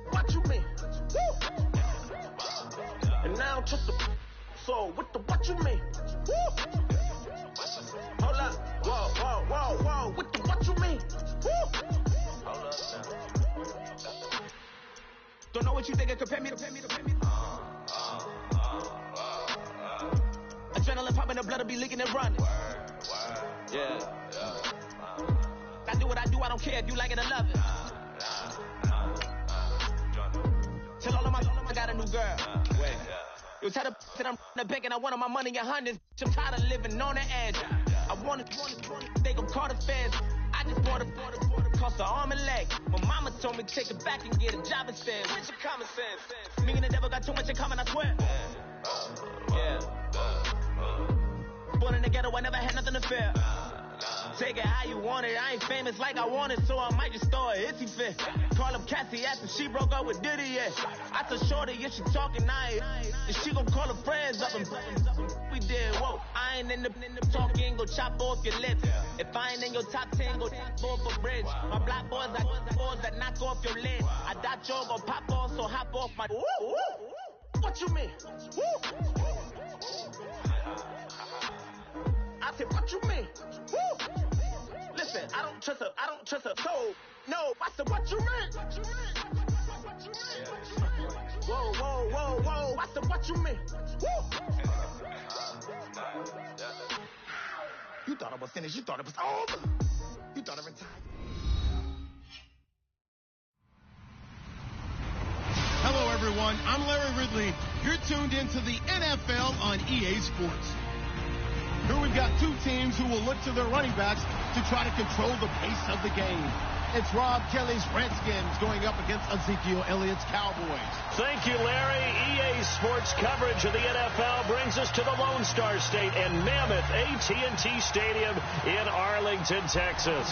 What you mean? Woo! And now just the so what you mean? Woo! Hold up, whoa, what you mean? Woo! Hold up now. Don't know what you think, compare me. Adrenaline popping, the blood will be leaking and running. Yeah. I do what I do, I don't care if you like it or love it. Tell all of my I got a new girl. Yo, tell the that I'm in the bank and I want all my money in hundreds. I'm tired of living on the edge. I want it, they gon' call the feds. I just bought a cost an arm and leg. My mama told me take it back and get a job instead. Where's your common sense? Me and the devil got too much in common, I swear. Yeah. Born in the ghetto, I never had nothing to fear. Take it how you want it. I ain't famous like I want it, so I might just throw a hissy fit. Call up Cassie after she broke up with Diddy, yeah. I told Shorty if she talking nice, and she gon' call her friends up and we did, whoa. I ain't in the talking, go chop off your lips. If I ain't in your top 10, go for bridge. My black boys like boys that knock off your lid. I doubt you're gon' pop off, so hop off my. What you mean? I said, what you mean? Woo! Listen, I don't trust her. So, no, I said, what you mean? Whoa. I said, what you mean? Woo! You thought I was finished. You thought it was over. You thought I retired. Hello, everyone. I'm Larry Ridley. You're tuned into the NFL on EA Sports. Here we've got two teams who will look to their running backs to try to control the pace of the game. It's Rob Kelly's Redskins going up against Ezekiel Elliott's Cowboys. Thank you, Larry. EA Sports coverage of the NFL brings us to the Lone Star State and Mammoth AT&T Stadium in Arlington, Texas.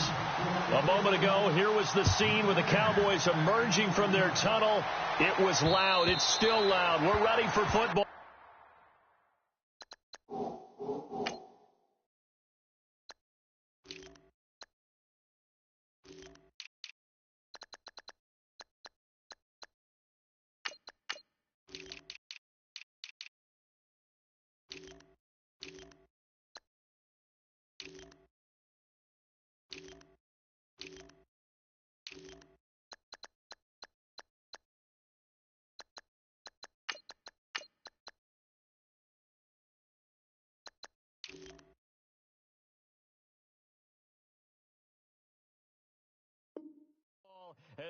A moment ago, here was the scene with the Cowboys emerging from their tunnel. It was loud. It's still loud. We're ready for football.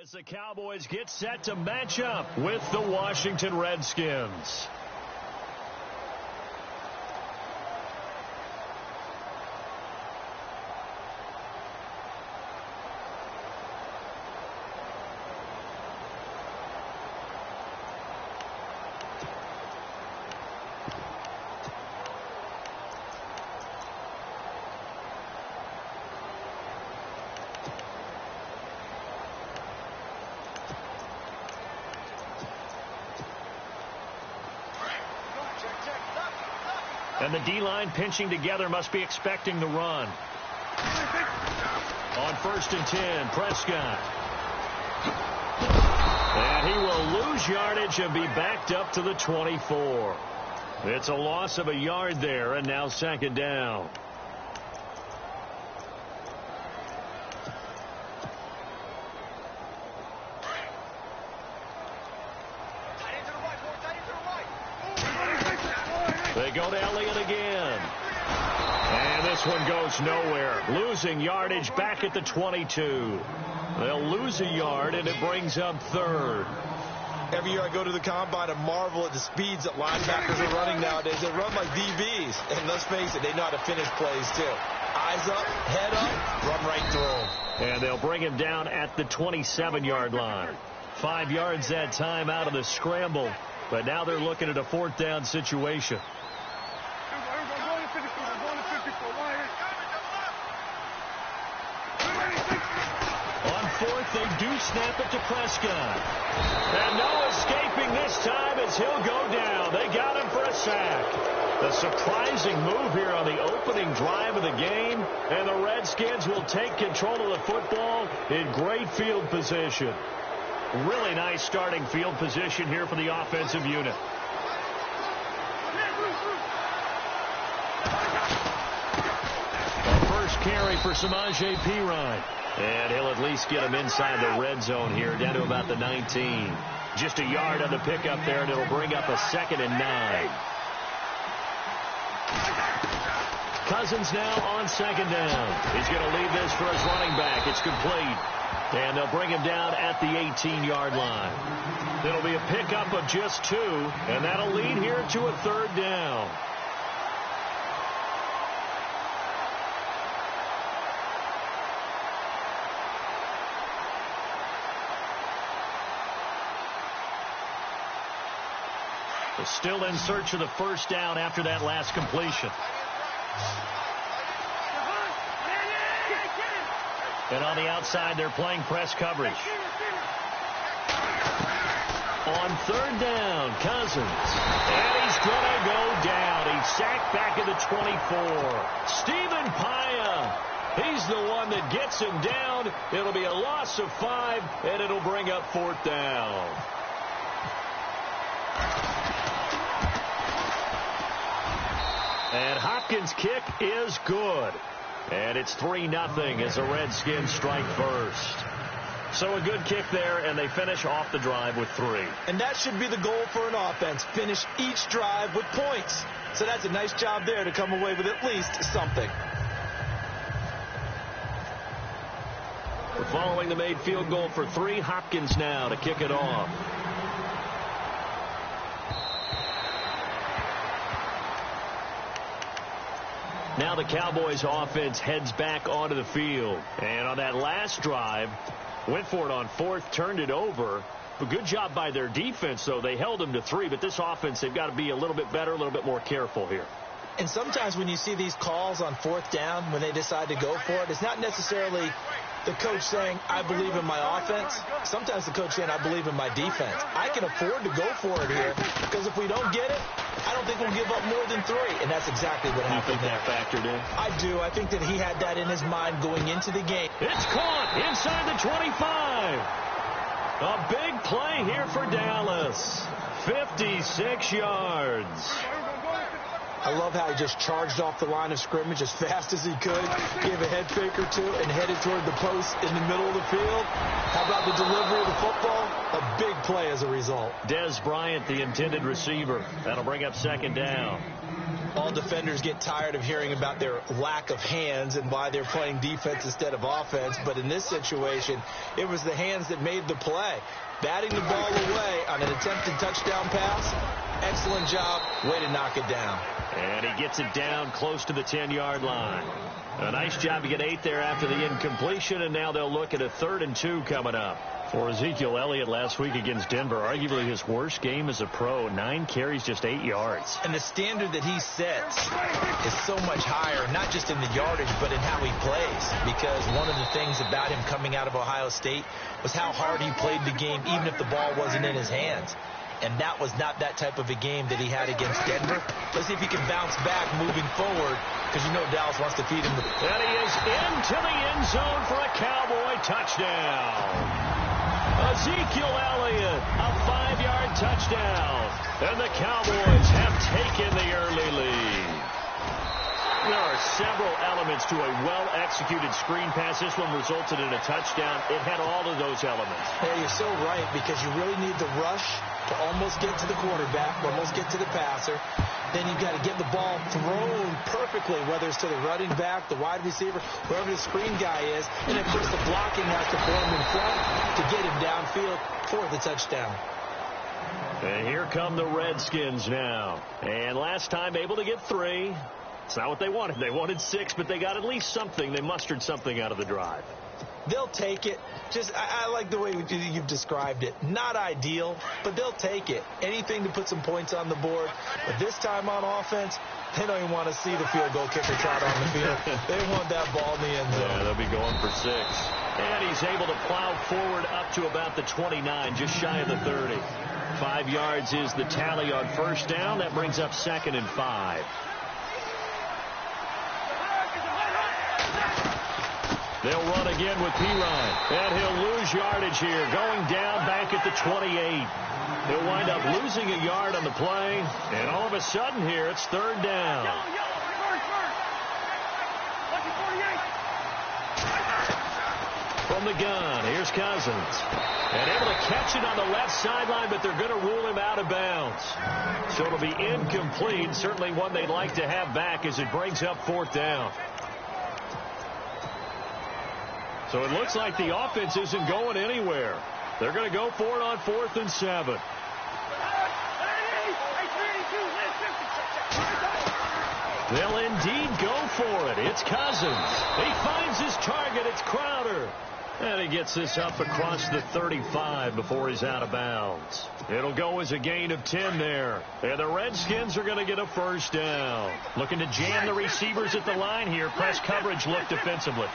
As the Cowboys get set to match up with the Washington Redskins. And the D-line pinching together must be expecting the run. On 1st and 10, Prescott. And he will lose yardage and be backed up to the 24. It's a loss of a yard there, and now 2nd down. go to Elliott again. And this one goes nowhere. Losing yardage back at the 22. They'll lose a yard, and it brings up third. Every year I go to the combine and marvel at the speeds that linebackers are running nowadays. They run like DBs. And let's face it, they know how to finish plays too. Eyes up, head up, run right through. And they'll bring him down at the 27-yard line. 5 yards that time out of the scramble. But now they're looking at a fourth down situation. On fourth, they do snap it to Prescott. And no escaping this time as he'll go down. They got him for a sack. A surprising move here on the opening drive of the game. And the Redskins will take control of the football in great field position. Really nice starting field position here for the offensive unit. The first carry for Samaje Perine. And he'll at least get him inside the red zone here, down to about the 19. Just a yard on the pickup there, and it'll bring up a 2nd and 9. Cousins now on 2nd down. He's going to leave this for his running back. It's complete. And they'll bring him down at the 18-yard line. It'll be a pickup of just 2, and that'll lead here to a 3rd down. They're still in search of the first down after that last completion. And on the outside, they're playing press coverage. On 3rd down, Cousins. And he's going to go down. He's sacked back at the 24. Stephen Paya. He's the one that gets him down. It'll be a loss of 5, and it'll bring up 4th down. And Hopkins' kick is good. And it's 3-0 as the Redskins strike first. So a good kick there, and they finish off the drive with 3. And that should be the goal for an offense. Finish each drive with points. So that's a nice job there to come away with at least something. Following the made field goal for 3, Hopkins now to kick it off. Now the Cowboys offense heads back onto the field. And on that last drive, went for it on 4th, turned it over. But good job by their defense, though. They held them to 3, but this offense, they've got to be a little bit better, a little bit more careful here. And sometimes when you see these calls on 4th down, when they decide to go for it, it's not necessarily the coach saying, I believe in my offense. Sometimes the coach saying, I believe in my defense. I can afford to go for it here, because if we don't get it, I don't think we'll give up more than 3. And that's exactly what happened there. You think that factored in? I do. I think that he had that in his mind going into the game. It's caught inside the 25. A big play here for Dallas. 56 yards. I love how he just charged off the line of scrimmage as fast as he could, gave a head fake or 2, and headed toward the post in the middle of the field. How about the delivery of the football? A big play as a result. Des Bryant, the intended receiver. That'll bring up 2nd down. All defenders get tired of hearing about their lack of hands and why they're playing defense instead of offense. But in this situation, it was the hands that made the play. Batting the ball away on an attempted touchdown pass. Excellent job. Way to knock it down. And he gets it down close to the 10-yard line. A nice job to get 8 there after the incompletion, and now they'll look at a 3rd and 2 coming up. For Ezekiel Elliott last week against Denver, arguably his worst game as a pro, 9 carries, just 8 yards. And the standard that he sets is so much higher, not just in the yardage, but in how he plays. Because one of the things about him coming out of Ohio State was how hard he played the game, even if the ball wasn't in his hands. And that was not that type of a game that he had against Denver. Let's see if he can bounce back moving forward, because you know Dallas wants to feed him. And he is into the end zone for a Cowboy touchdown. Ezekiel Elliott, a 5-yard touchdown. And the Cowboys have taken the early lead. There are several elements to a well-executed screen pass. This one resulted in a touchdown. It had all of those elements. Yeah, you're so right, because you really need the rush to almost get to the quarterback, almost get to the passer. Then you've got to get the ball thrown perfectly, whether it's to the running back, the wide receiver, whoever the screen guy is. And, of course, the blocking has to form in front to get him downfield for the touchdown. And here come the Redskins now. And last time able to get 3. It's not what they wanted. They wanted 6, but they got at least something. They mustered something out of the drive. They'll take it. I like the way you've described it. Not ideal, but they'll take it. Anything to put some points on the board. But this time on offense, they don't even want to see the field goal kicker trot on the field. They want that ball in the end zone. Yeah, they'll be going for 6. And he's able to plow forward up to about the 29, just shy of the 30. 5 yards is the tally on first down. That brings up 2nd and 5. They'll run again with Pirine. And he'll lose yardage here. Going down back at the 28. He'll wind up losing a yard on the play. And all of a sudden here, it's 3rd down. From the gun, here's Cousins. And able to catch it on the left sideline, but they're going to rule him out of bounds. So it'll be incomplete. Certainly one they'd like to have back as it brings up 4th down. So it looks like the offense isn't going anywhere. They're going to go for it on 4th and 7. They'll indeed go for it. It's Cousins. He finds his target. It's Crowder. And he gets this up across the 35 before he's out of bounds. It'll go as a gain of 10 there. And the Redskins are going to get a 1st down. Looking to jam the receivers at the line here. Press coverage look defensively.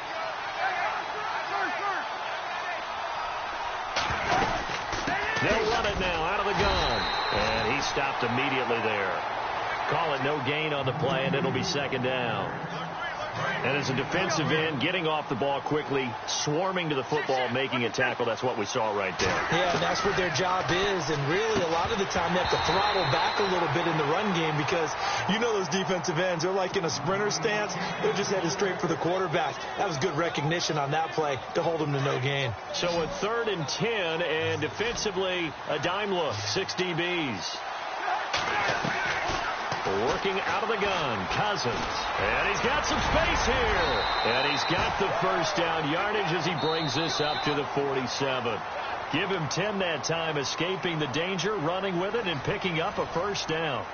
They'll run it now out of the gun. And he stopped immediately there. Call it no gain on the play, and it'll be 2nd down. And as a defensive end, getting off the ball quickly, swarming to the football, making a tackle, that's what we saw right there. Yeah, and that's what their job is. And really, a lot of the time, they have to throttle back a little bit in the run game because you know those defensive ends, they're like in a sprinter stance. They're just headed straight for the quarterback. That was good recognition on that play to hold them to no gain. So a 3rd and 10, and defensively, a dime look, 6 DBs. Working out of the gun, Cousins. And he's got some space here. And he's got the 1st down yardage as he brings this up to the 47. Give him 10 that time, escaping the danger, running with it, and picking up a 1st down.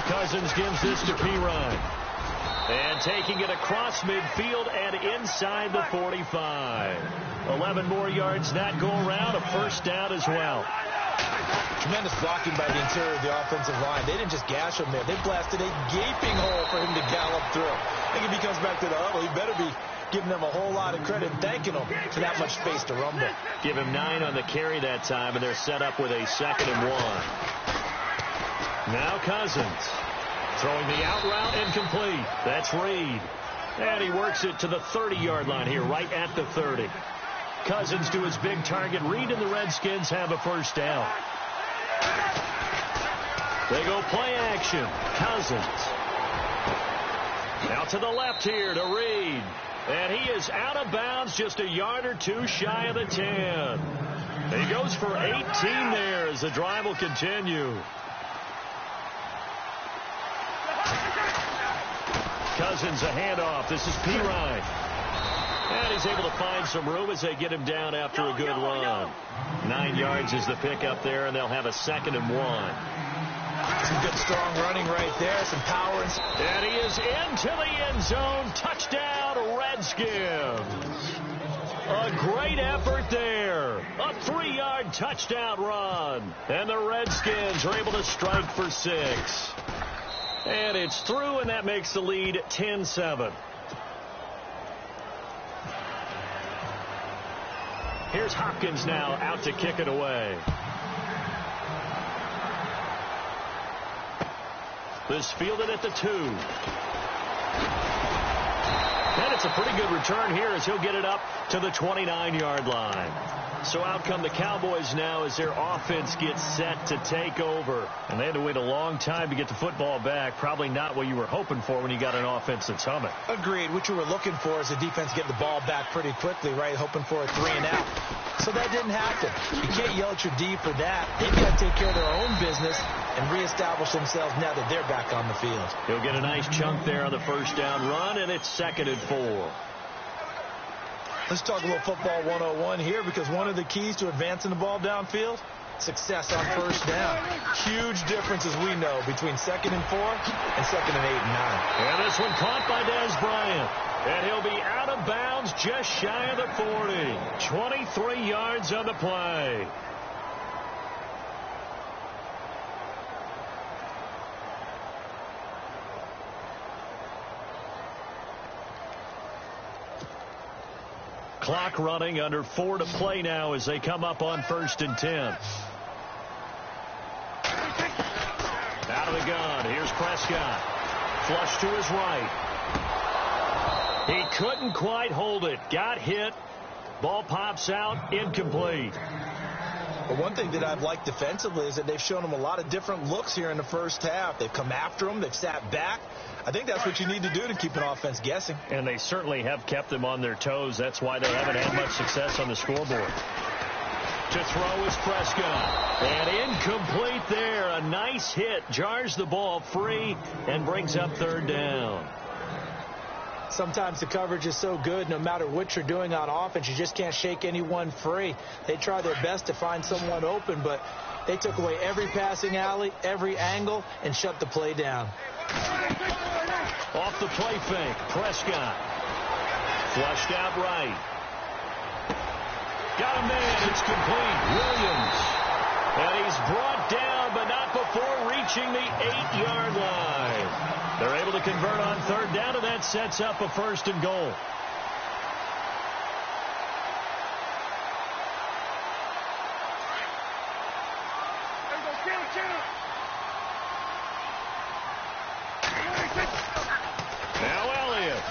Cousins gives this to Pirine. And taking it across midfield and inside the 45. 11 more yards that go around, a 1st down as well. Tremendous blocking by the interior of the offensive line. They didn't just gash him there. They blasted a gaping hole for him to gallop through. I think if he comes back to the huddle, he better be giving them a whole lot of credit and thanking them for that much space to rumble. Give him 9 on the carry that time, and they're set up with a 2nd and 1. Now Cousins throwing the out route incomplete. That's Reed. And he works it to the 30-yard line here, right at the 30. Cousins to his big target. Reed and the Redskins have a 1st down. They go play action. Cousins. Now to the left here to Reed. And he is out of bounds, just a yard or 2 shy of the 10. He goes for 18 there as the drive will continue. Cousins a handoff. This is Pirine. And he's able to find some room as they get him down after a good run. 9 yards is the pickup there, and they'll have a 2nd and 1. Some good strong running right there. Some power. And he is into the end zone. Touchdown, Redskins. A great effort there. A 3-yard touchdown run. And the Redskins are able to strike for 6. And it's through, and that makes the lead 10-7. Here's Hopkins now out to kick it away. This fielded at the 2. And it's a pretty good return here as he'll get it up to the 29-yard line. So out come the Cowboys now as their offense gets set to take over. And they had to wait a long time to get the football back. Probably not what you were hoping for when you got an offense that's humming. Agreed. What you were looking for is the defense getting the ball back pretty quickly, right? Hoping for a 3-and-out. So that didn't happen. You can't yell at your D for that. They've got to take care of their own business and reestablish themselves now that they're back on the field. He'll get a nice chunk there on the first down run, and it's 2nd and 4. Let's talk a little football 101 here, because one of the keys to advancing the ball downfield, success on first down. Huge difference, as we know, between 2nd and 4 and 2nd and 8 and 9. And this one caught by Dez Bryant. And he'll be out of bounds just shy of the 40. 23 yards on the play. Clock running, under 4 to play now as they come up on 1st and 10. Out of the gun. Here's Prescott. Flush to his right. He couldn't quite hold it. Got hit. Ball pops out. Incomplete. But one thing that I've liked defensively is that they've shown him a lot of different looks here in the first half. They've come after him. They've sat back. I think that's what you need to do to keep an offense guessing. And they certainly have kept them on their toes. That's why they haven't had much success on the scoreboard. To throw is Prescott. And incomplete there. A nice hit. Jars the ball free and brings up 3rd down. Sometimes the coverage is so good, no matter what you're doing on offense, you just can't shake anyone free. They try their best to find someone open, but they took away every passing alley, every angle, and shut the play down. Off the play fake, Prescott. Flushed out right. Got a man, it's complete. Williams. And he's brought down, but not before reaching the 8-yard line. They're able to convert on 3rd down, and that sets up a 1st and goal. Now Elliott.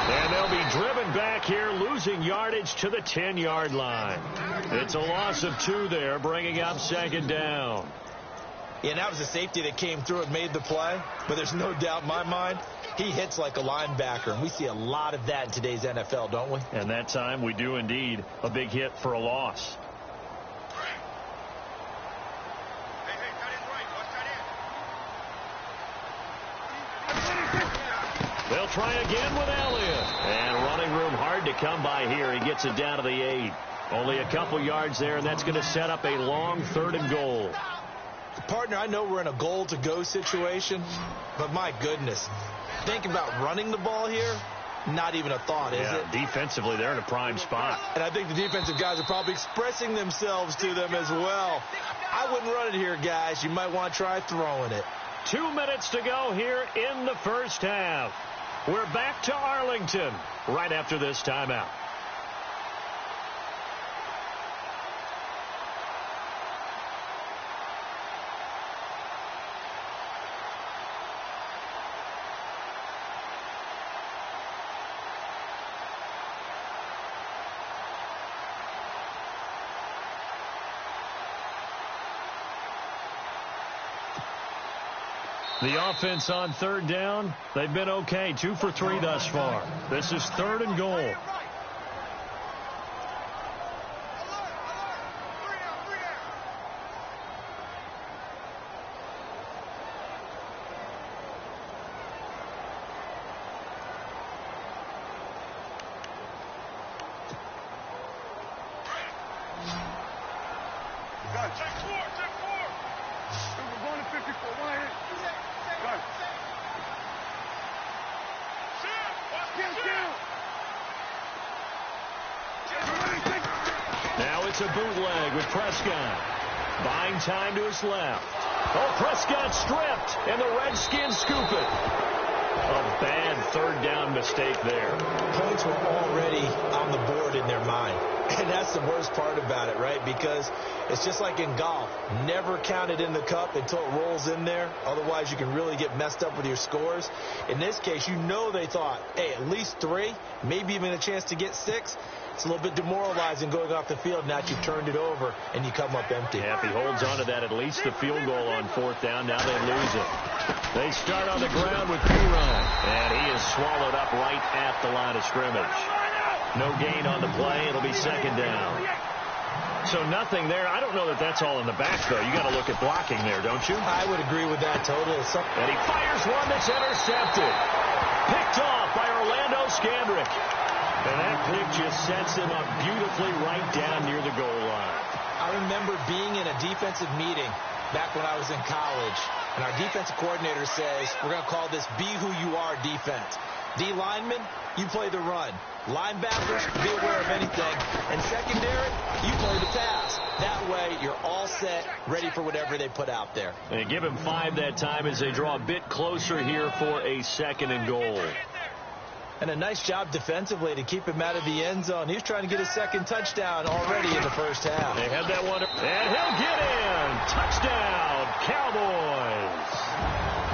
And they'll be driven back here, losing yardage to the 10-yard line. It's a loss of 2 there, bringing up 2nd down. Yeah, that was a safety that came through and made the play. But there's no doubt in my mind, he hits like a linebacker. And we see a lot of that in today's NFL, don't we? And that time we do indeed. A big hit for a loss. They'll try again with Elliott. And running room hard to come by here. He gets it down to the 8. Only a couple yards there, and that's going to set up a long 3rd and goal. Partner, I know we're in a goal-to-go situation, but my goodness, thinking about running the ball here, not even a thought, is it? Defensively, they're in a prime spot. And I think the defensive guys are probably expressing themselves to them as well. I wouldn't run it here, guys. You might want to try throwing it. 2 minutes to go here in the first half. We're back to Arlington right after this timeout. The offense on 3rd down, they've been okay. 2 for 3 thus far. This is 3rd and goal. Now it's a bootleg with Prescott. Buying time to his left. Oh, Prescott stripped, and the Redskins scoop it. A bad 3rd down mistake there. Points were already on the board in their mind. And that's the worst part about it, right? Because it's just like in golf. Never count it in the cup until it rolls in there. Otherwise, you can really get messed up with your scores. In this case, you know they thought, hey, at least 3, maybe even a chance to get 6. It's a little bit demoralizing going off the field. Now you've turned it over, and you come up empty. Yeah, if he holds on to that, at least the field goal on 4th down. Now they lose it. They start on the ground with Buron, and he is swallowed up right at the line of scrimmage. No gain on the play. It'll be 2nd down. So nothing there. I don't know that that's all in the back, though. You got to look at blocking there, don't you? I would agree with that totally. And he fires one that's intercepted. Picked off by Orlando Scandrick. And that pick just sets him up beautifully right down near the goal line. I remember being in a defensive meeting back when I was in college, and our defensive coordinator says, we're going to call this be who you are defense. D linemen, you play the run. Linebackers, be aware of anything. And secondary, you play the pass. That way, you're all set, ready for whatever they put out there. And give him 5 that time as they draw a bit closer here for a 2nd and goal. And a nice job defensively to keep him out of the end zone. He was trying to get his 2nd touchdown already in the first half. They had that one, and he'll get in. Touchdown, Cowboys.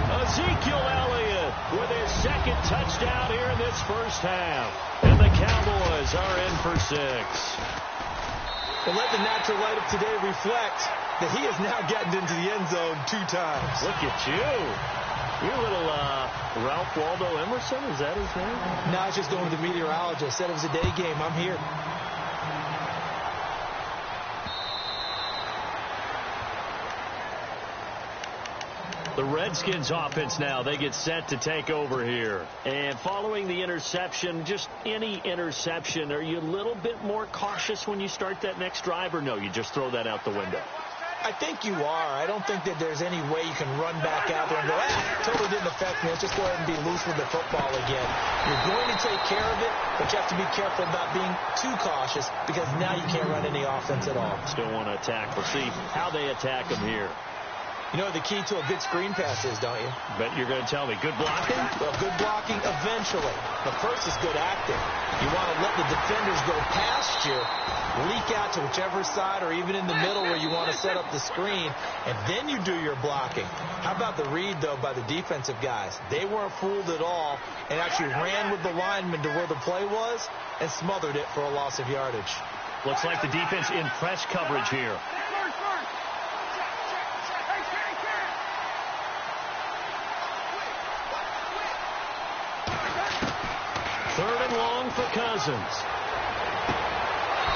Ezekiel Elliott with his 2nd touchdown here in this first half. And the Cowboys are in for 6. Well, let the natural light of today reflect that he has now gotten into the end zone 2 times. Look at you. You're a little Ralph Waldo Emerson, is that his name? No, I was just going to the meteorologist. Said it was a day game. I'm here. The Redskins offense now, they get set to take over here. And following the interception, just any interception, are you a little bit more cautious when you start that next drive, or no, you just throw that out the window? I think you are. I don't think that there's any way you can run back out there and go, totally didn't affect me. Let's just go ahead and be loose with the football again. You're going to take care of it, but you have to be careful about being too cautious because now you can't run any offense at all. Still want to attack. We'll see how they attack them here. You know what the key to a good screen pass is, don't you? Bet you're going to tell me. Good blocking? Well, good blocking eventually. But first is good acting. You want to let the defenders go past you, leak out to whichever side or even in the middle where you want to set up the screen, and then you do your blocking. How about the read, though, by the defensive guys? They weren't fooled at all and actually ran with the lineman to where the play was and smothered it for a loss of yardage. Looks like the defense in press coverage here. Third and long for Cousins.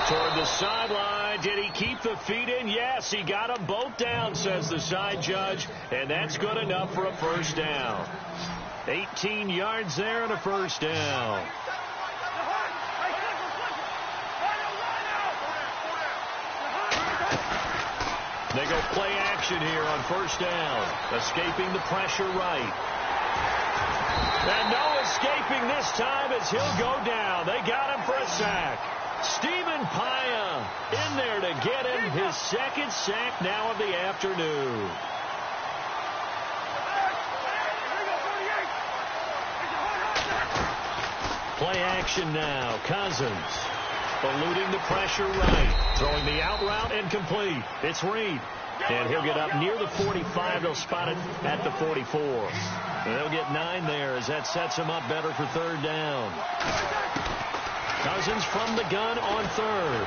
Toward the sideline. Did he keep the feet in? Yes, he got them both down, says the side judge. And that's good enough for a first down. 18 yards there and a first down. They go play action here on first down. Escaping the pressure right. And no escaping this time as he'll go down. They got him for a sack. Stephen Paya in there to get him his 2nd sack now of the afternoon. Play action now. Cousins eluding the pressure right. Throwing the out route and complete. It's Reed. And he'll get up near the 45. They'll spot it at the 44. And they'll get 9 there as that sets him up better for third down. Cousins from the gun on third.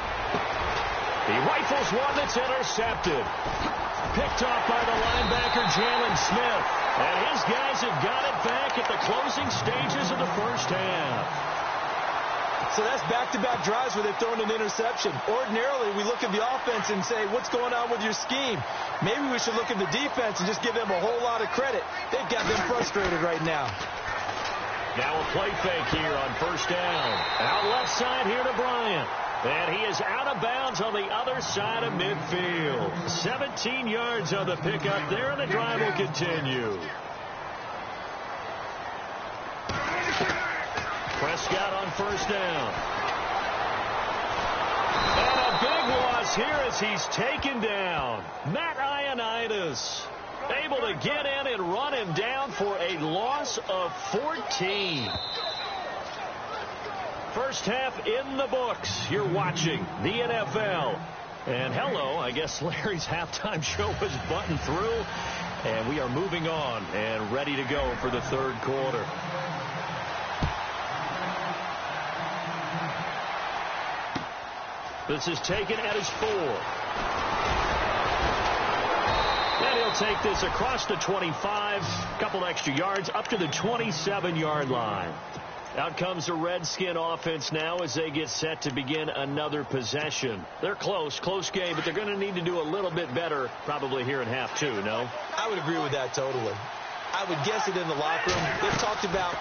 He rifles one that's intercepted. Picked off by the linebacker, Jalen Smith. And his guys have got it back at the closing stages of the first half. So that's back-to-back drives where they've thrown an interception. Ordinarily, we look at the offense and say, what's going on with your scheme? Maybe we should look at the defense and just give them a whole lot of credit. They've got them frustrated right now. Now a play fake here on first down. Out left side here to Bryant. And he is out of bounds on the other side of midfield. 17 yards on the pickup there, and the drive will continue. Prescott on first down. And a big loss here as he's taken down. Matt Ioannidis able to get in and run him down for a loss of 14. First half in the books. You're watching the NFL. And hello, I guess Larry's halftime show was buttoned through. And we are moving on and ready to go for the third quarter. This is taken at his 4. And he'll take this across the 25. A couple extra yards up to the 27-yard line. Out comes the Redskin offense now as they get set to begin another possession. They're close game, but they're going to need to do a little bit better probably here in half 2, no? I would agree with that totally. I would guess it in the locker room. They've talked about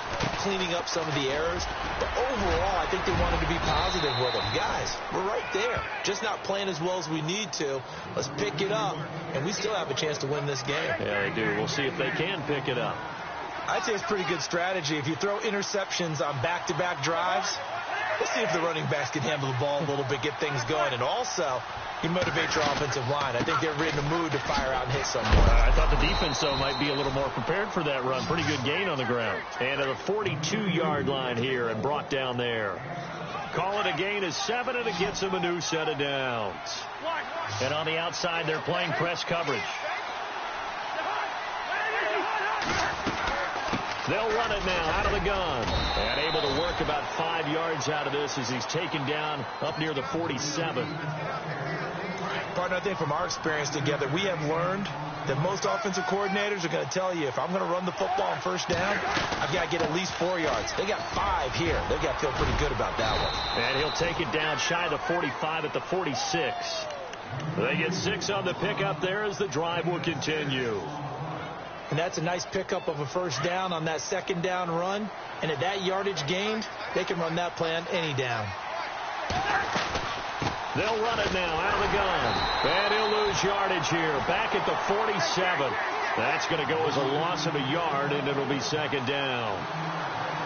cleaning up some of the errors, but overall I think they wanted to be positive with them. Guys, we're right there. Just not playing as well as we need to. Let's pick it up, and we still have a chance to win this game. Yeah, they do. We'll see if they can pick it up. I'd say it's pretty good strategy. If you throw interceptions on back-to-back drives, let's see if the running backs can handle the ball a little bit, get things going. And also, you motivate your offensive line. I think they're in the mood to fire out and hit someone. I thought the defense, though, might be a little more prepared for that run. Pretty good gain on the ground. And at the 42-yard line here and brought down there. Call it a gain of 7, and it gets them a new set of downs. And on the outside, they're playing press coverage. They'll run it now out of the gun. And able to work about 5 yards out of this as he's taken down up near the 47. Partner, I think from our experience together, we have learned that most offensive coordinators are going to tell you, if I'm going to run the football on first down, I've got to get at least 4 yards. They got 5 here. They've got to feel pretty good about that one. And he'll take it down shy of the 45 at the 46. They get 6 on the pickup there as the drive will continue. And that's a nice pickup of a first down on that second down run. And at that yardage gained, they can run that play on any down. They'll run it now out of the gun. And he'll lose yardage here. Back at the 47. That's going to go as a loss of a yard, and it'll be second down.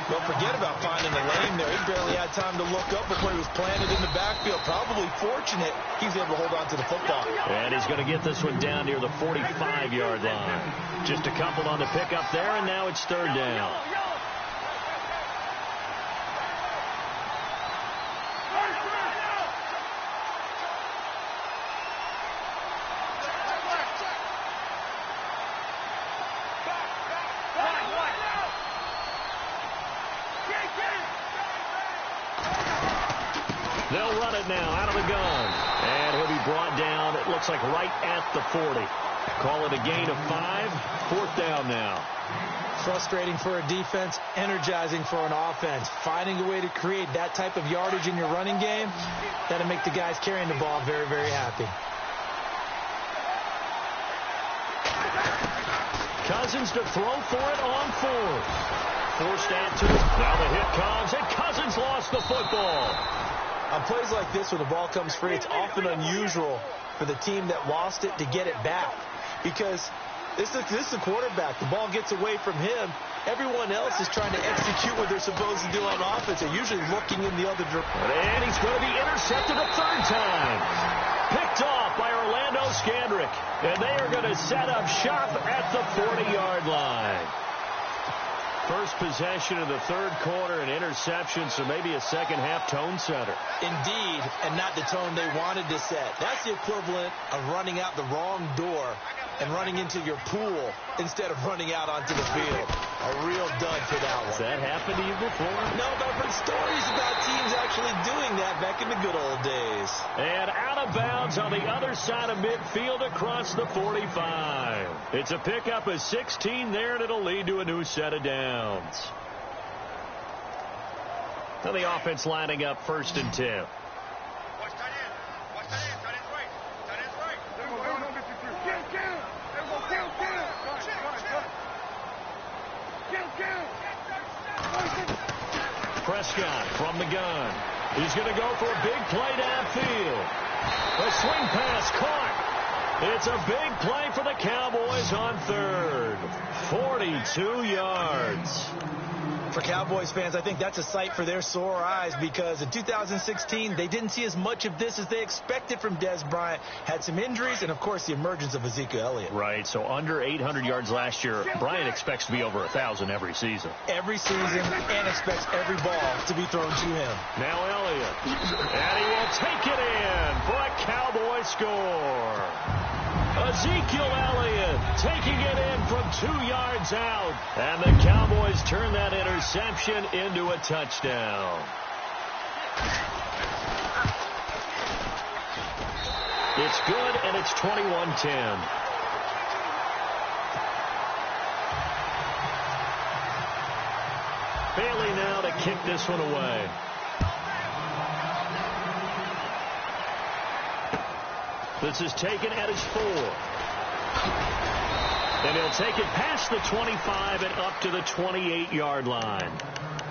Don't forget about finding the lane there. He barely had time to look up before he was planted in the backfield. Probably fortunate he's able to hold on to the football. And he's going to get this one down near the 45-yard line. Just a couple on the pickup there, and now it's third down. They'll run it now out of the gun. And he'll be brought down, it looks like right at the 40. Call it a gain of 5. Fourth down now. Frustrating for a defense, energizing for an offense. Finding a way to create that type of yardage in your running game, that'll make the guys carrying the ball very, very happy. Cousins to throw for it on 4th. Forced out to it. Now the hit comes, and Cousins lost the football. On plays like this, when the ball comes free, it's often unusual for the team that lost it to get it back. Because this is the quarterback. The ball gets away from him. Everyone else is trying to execute what they're supposed to do on offense. They're usually looking in the other direction. And he's going to be intercepted a third time. Picked off by Orlando Scandrick. And they are going to set up shop at the 40-yard line. First possession of the third quarter, an interception, so maybe a second-half tone setter. Indeed, and not the tone they wanted to set. That's the equivalent of running out the wrong door and running into your pool instead of running out onto the field. A real dud for that one. Has that happened to you before? No, but I've heard stories about teams actually doing that back in the good old days. And out of bounds on the other side of midfield across the 45. It's a pickup of 16 there, and it'll lead to a new set of downs. So the offense lining up 1st and 10. Prescott from the gun. He's going to go for a big play downfield. A swing pass caught. It's a big play for the Cowboys on 3rd. 42 yards. For Cowboys fans, I think that's a sight for their sore eyes because in 2016, they didn't see as much of this as they expected from Des Bryant. Had some injuries and, of course, the emergence of Ezekiel Elliott. Right, so under 800 yards last year. Bryant expects to be over 1,000 every season. Every season, and expects every ball to be thrown to him. Now Elliott, and he will take it in for a Cowboy score. Ezekiel Elliott taking it in from 2 yards out. And the Cowboys turn that interception into a touchdown. It's good, and it's 21-10. Bailey now to kick this one away. This is taken at his 4. And he'll take it past the 25 and up to the 28-yard line.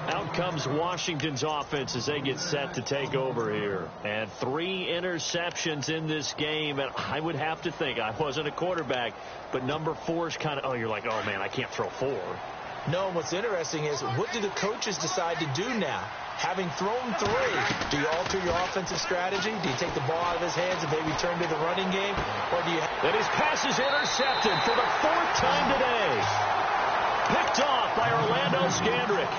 Out comes Washington's offense as they get set to take over here. And 3 interceptions in this game. And I would have to think, I wasn't a quarterback, but number 4 is kind of, oh, you're like, oh, man, I can't throw 4. No, and what's interesting is, what do the coaches decide to do now? Having thrown 3, do you alter your offensive strategy? Do you take the ball out of his hands and maybe turn to the running game? Or do you... And his pass is intercepted for the 4th time today. Picked off by Orlando Scandrick.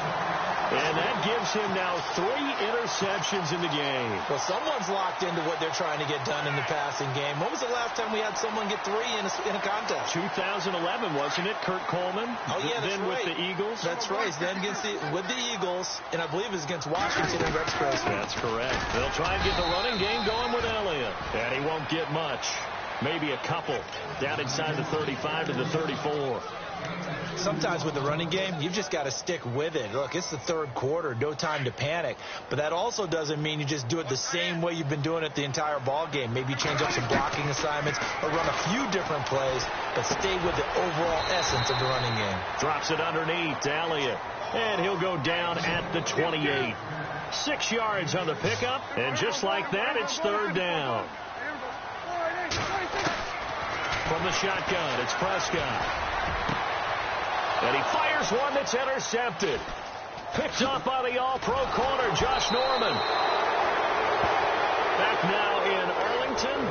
And that gives him now 3 interceptions in the game. Well, someone's locked into what they're trying to get done in the passing game. When was the last time we had someone get 3 in a contest? 2011, wasn't it? Kurt Coleman? Oh, yeah, that's then right. With the Eagles? That's right. Then with the Eagles, and I believe it was against Washington and Rex Grossman. That's correct. They'll try and get the running game going with Elliott. And he won't get much. Maybe a couple. Down inside the 35 to the 34. Sometimes with the running game, you've just got to stick with it. Look, it's the 3rd quarter, no time to panic. But that also doesn't mean you just do it the same way you've been doing it the entire ball game. Maybe change up some blocking assignments or run a few different plays, but stay with the overall essence of the running game. Drops it underneath to Elliott, and he'll go down at the 28. 6 yards on the pickup, and just like that, it's 3rd down. From the shotgun, it's Prescott. And he fires one that's intercepted. Picked off by the all-pro corner, Josh Norman. Back now in Arlington.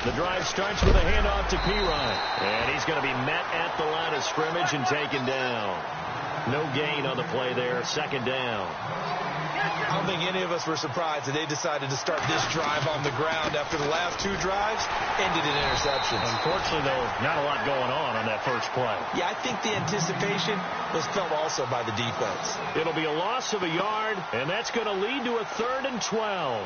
The drive starts with a handoff to Pirine. And he's going to be met at the line of scrimmage and taken down. No gain on the play there. 2nd down. I don't think any of us were surprised that they decided to start this drive on the ground after the last 2 drives ended in interceptions. Unfortunately, though, not a lot going on that first play. Yeah, I think the anticipation was felt also by the defense. It'll be a loss of a yard, and that's going to lead to a 3rd and 12.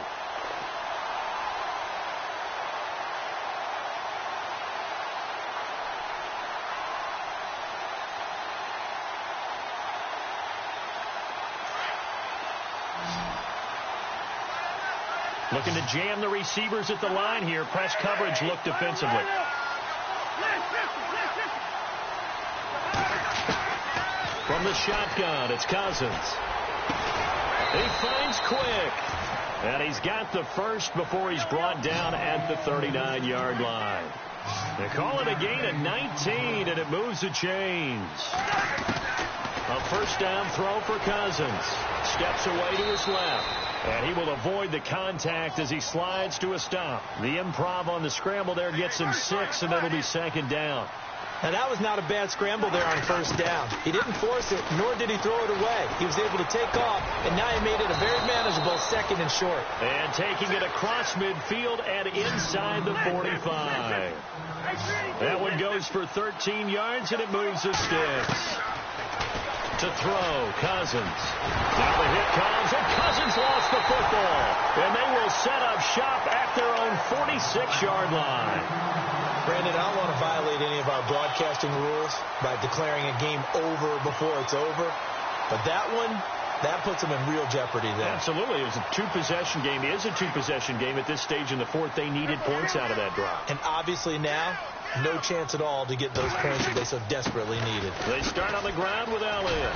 Looking to jam the receivers at the line here. Press coverage look defensively. From the shotgun, it's Cousins. He finds Quick. And he's got the first before he's brought down at the 39-yard line. They call it a gain of 19, and it moves the chains. A 1st down throw for Cousins. Steps away to his left. And he will avoid the contact as he slides to a stop. The improv on the scramble there gets him 6, and it'll be 2nd down. Now, that was not a bad scramble there on 1st down. He didn't force it, nor did he throw it away. He was able to take off, and now he made it a very manageable 2nd and short. And taking it across midfield and inside the 45. That one goes for 13 yards, and it moves the sticks. To throw, Cousins. Now the hit comes, and Cousins lost the football. And they will set up shop at their own 46-yard line. Brandon, I don't want to violate any of our broadcasting rules by declaring a game over before it's over. But that one That puts them in real jeopardy there. Absolutely. It was a two-possession game. It is a two-possession game at this stage in the fourth. They needed points out of that drive. And obviously now, no chance at all to get those points that they so desperately needed. They start on the ground with Elliott.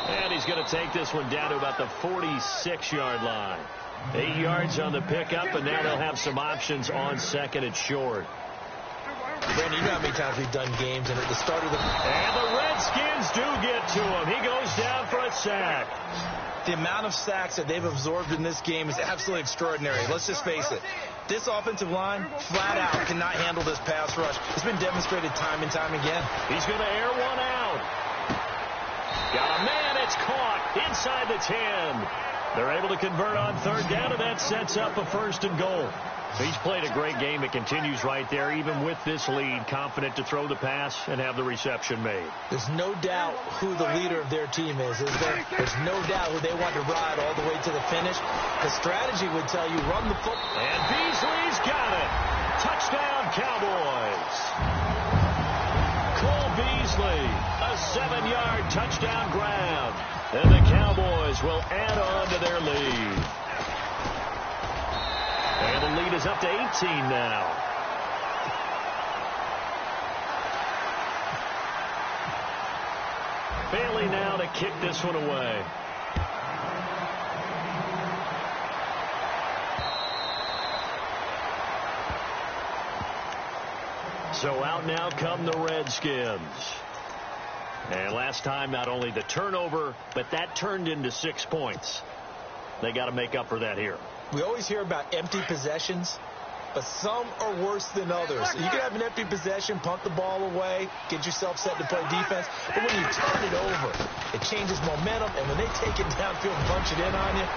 And he's going to take this one down to about the 46-yard line. 8 yards on the pickup, and now they'll have some options on second and short. Brandon, you know how many times we've done games, and at the start of the... And the Redskins do get to him. He goes down for a sack. The amount of sacks that they've absorbed in this game is absolutely extraordinary. Let's just face it. This offensive line, flat out, cannot handle this pass rush. It's been demonstrated time and time again. He's going to air one out. Got a man. It's caught inside the 10. They're able to convert on third down, and that sets up a first and goal. He's played a great game. It continues right there, even with this lead, confident to throw the pass and have the reception made. There's no doubt who the leader of their team is there? There's no doubt who they want to ride all the way to the finish. The strategy would tell you run the football. And Beasley's got it. Touchdown, Cowboys. Cole Beasley, a 7-yard touchdown grab. And the Cowboys will add on to their lead. And the lead is up to 18 now. Bailey now to kick this one away. So out now come the Redskins. And last time, not only the turnover, but that turned into 6 points. They got to make up for that here. We always hear about empty possessions, but some are worse than others. You can have an empty possession, punt the ball away, get yourself set to play defense, but when you turn it over, it changes momentum, and when they take it downfield and bunch it in on you,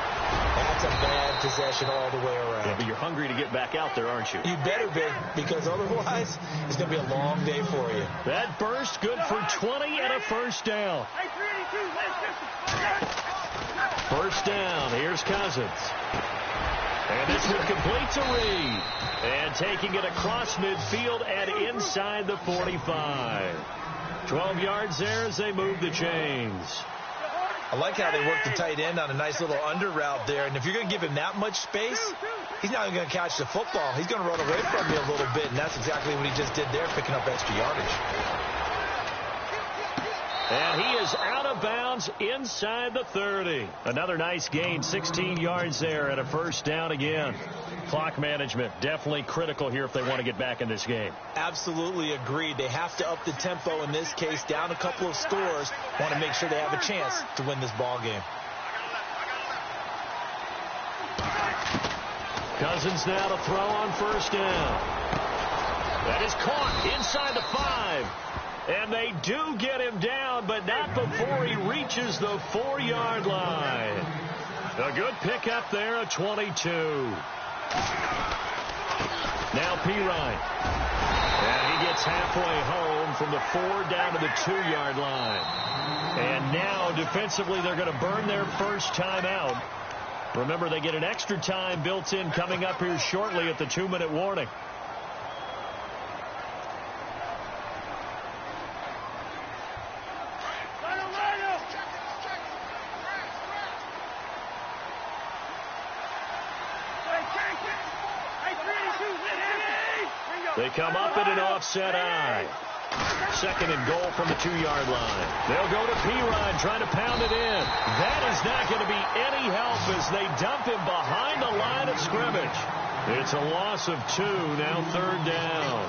that's a bad possession all the way around. Yeah, but you're hungry to get back out there, aren't you? You better be, because otherwise, it's going to be a long day for you. That burst good for 20 and a first down. First down, here's Cousins. And this one complete to Reed. And taking it across midfield and inside the 45. 12 yards there as they move the chains. I like how they work the tight end on a nice little under route there. And if you're going to give him that much space, he's not even going to catch the football. He's going to run away from you a little bit, and that's exactly what he just did there, picking up extra yardage. And he is out of bounds inside the 30. Another nice gain, 16 yards there and a first down again. Clock management definitely critical here if they want to get back in this game. Absolutely agreed. They have to up the tempo in this case, down a couple of scores. Want to make sure they have a chance to win this ball game. Cousins now to throw on first down. That is caught inside the 5. And they do get him down, but not before he reaches the 4-yard line. A good pickup there at 22. Now Pirine. And he gets halfway home from the 4 down to the 2-yard line. And now defensively they're going to burn their first timeout. Remember, they get an extra time built in coming up here shortly at the 2-minute warning. They come up in an offset eye. Second and goal from the 2-yard line. They'll go to Pirine trying to pound it in. That is not going to be any help as they dump him behind the line of scrimmage. It's a loss of 2, now third down.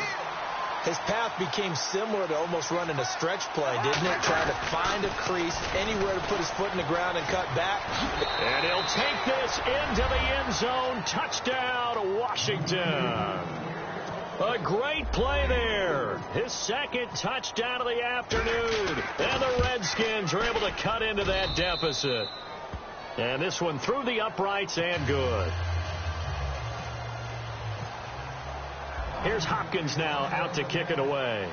His path became similar to almost running a stretch play, didn't it? Trying to find a crease, anywhere to put his foot in the ground and cut back. And he'll take this into the end zone. Touchdown, Washington. A great play there. His second touchdown of the afternoon. And the Redskins are able to cut into that deficit. And this one through the uprights and good. Here's Hopkins now out to kick it away.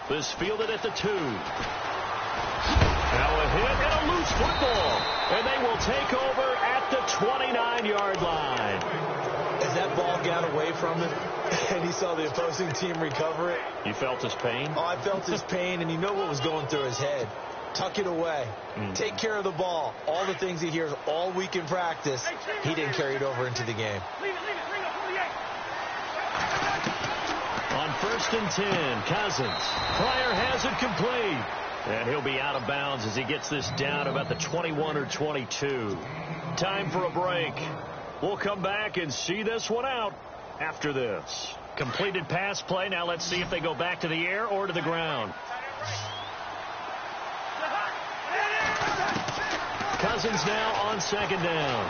This fielded at the 2. Now a hit and a loose football. And they will take over at the 29-yard line. As that ball got away from him and he saw the opposing team recover it. You felt his pain? Oh, I felt his pain, and you know what was going through his head. Tuck it away. Take care of the ball. All the things he hears all week in practice, he didn't carry it over into the game. On 1st and 10, Cousins. Pryor has it complete. And he'll be out of bounds as he gets this down about the 21 or 22. Time for a break. We'll come back and see this one out after this. Completed pass play. Now let's see if they go back to the air or to the ground. Cousins now on 2nd down.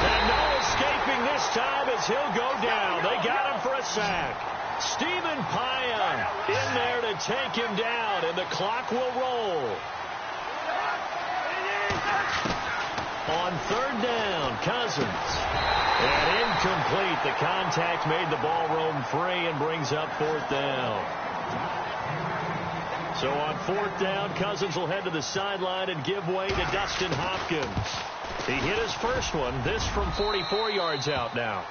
And no escaping this time as he'll go down. They got him for a sack. Stephen Paya in there to take him down, and the clock will roll. On 3rd down, Cousins. And incomplete. The contact made the ball roam free and brings up 4th down. So on 4th down, Cousins will head to the sideline and give way to Dustin Hopkins. He hit his first one, this from 44 yards out now.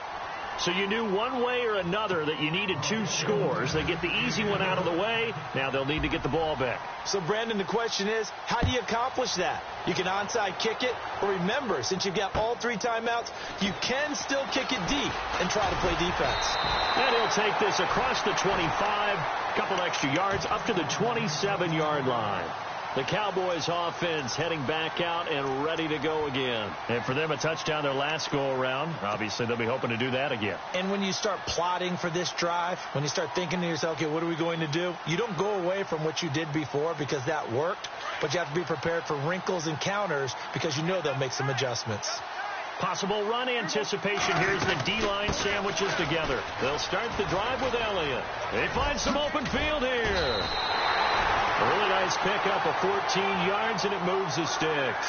So you knew one way or another that you needed 2 scores. They get the easy one out of the way. Now they'll need to get the ball back. So, Brandon, the question is, how do you accomplish that? You can onside kick it, but remember, since you've got all 3 timeouts, you can still kick it deep and try to play defense. And he'll take this across the 25, couple extra yards, up to the 27-yard line. The Cowboys offense heading back out and ready to go again. And for them, a touchdown their last go-around. Obviously, they'll be hoping to do that again. And when you start plotting for this drive, when you start thinking to yourself, okay, what are we going to do? You don't go away from what you did before because that worked, but you have to be prepared for wrinkles and counters because you know they'll make some adjustments. Possible run anticipation. Here's the D-line sandwiches together. They'll start the drive with Elliott. They find some open field here. A really nice pickup of 14 yards, and it moves the sticks.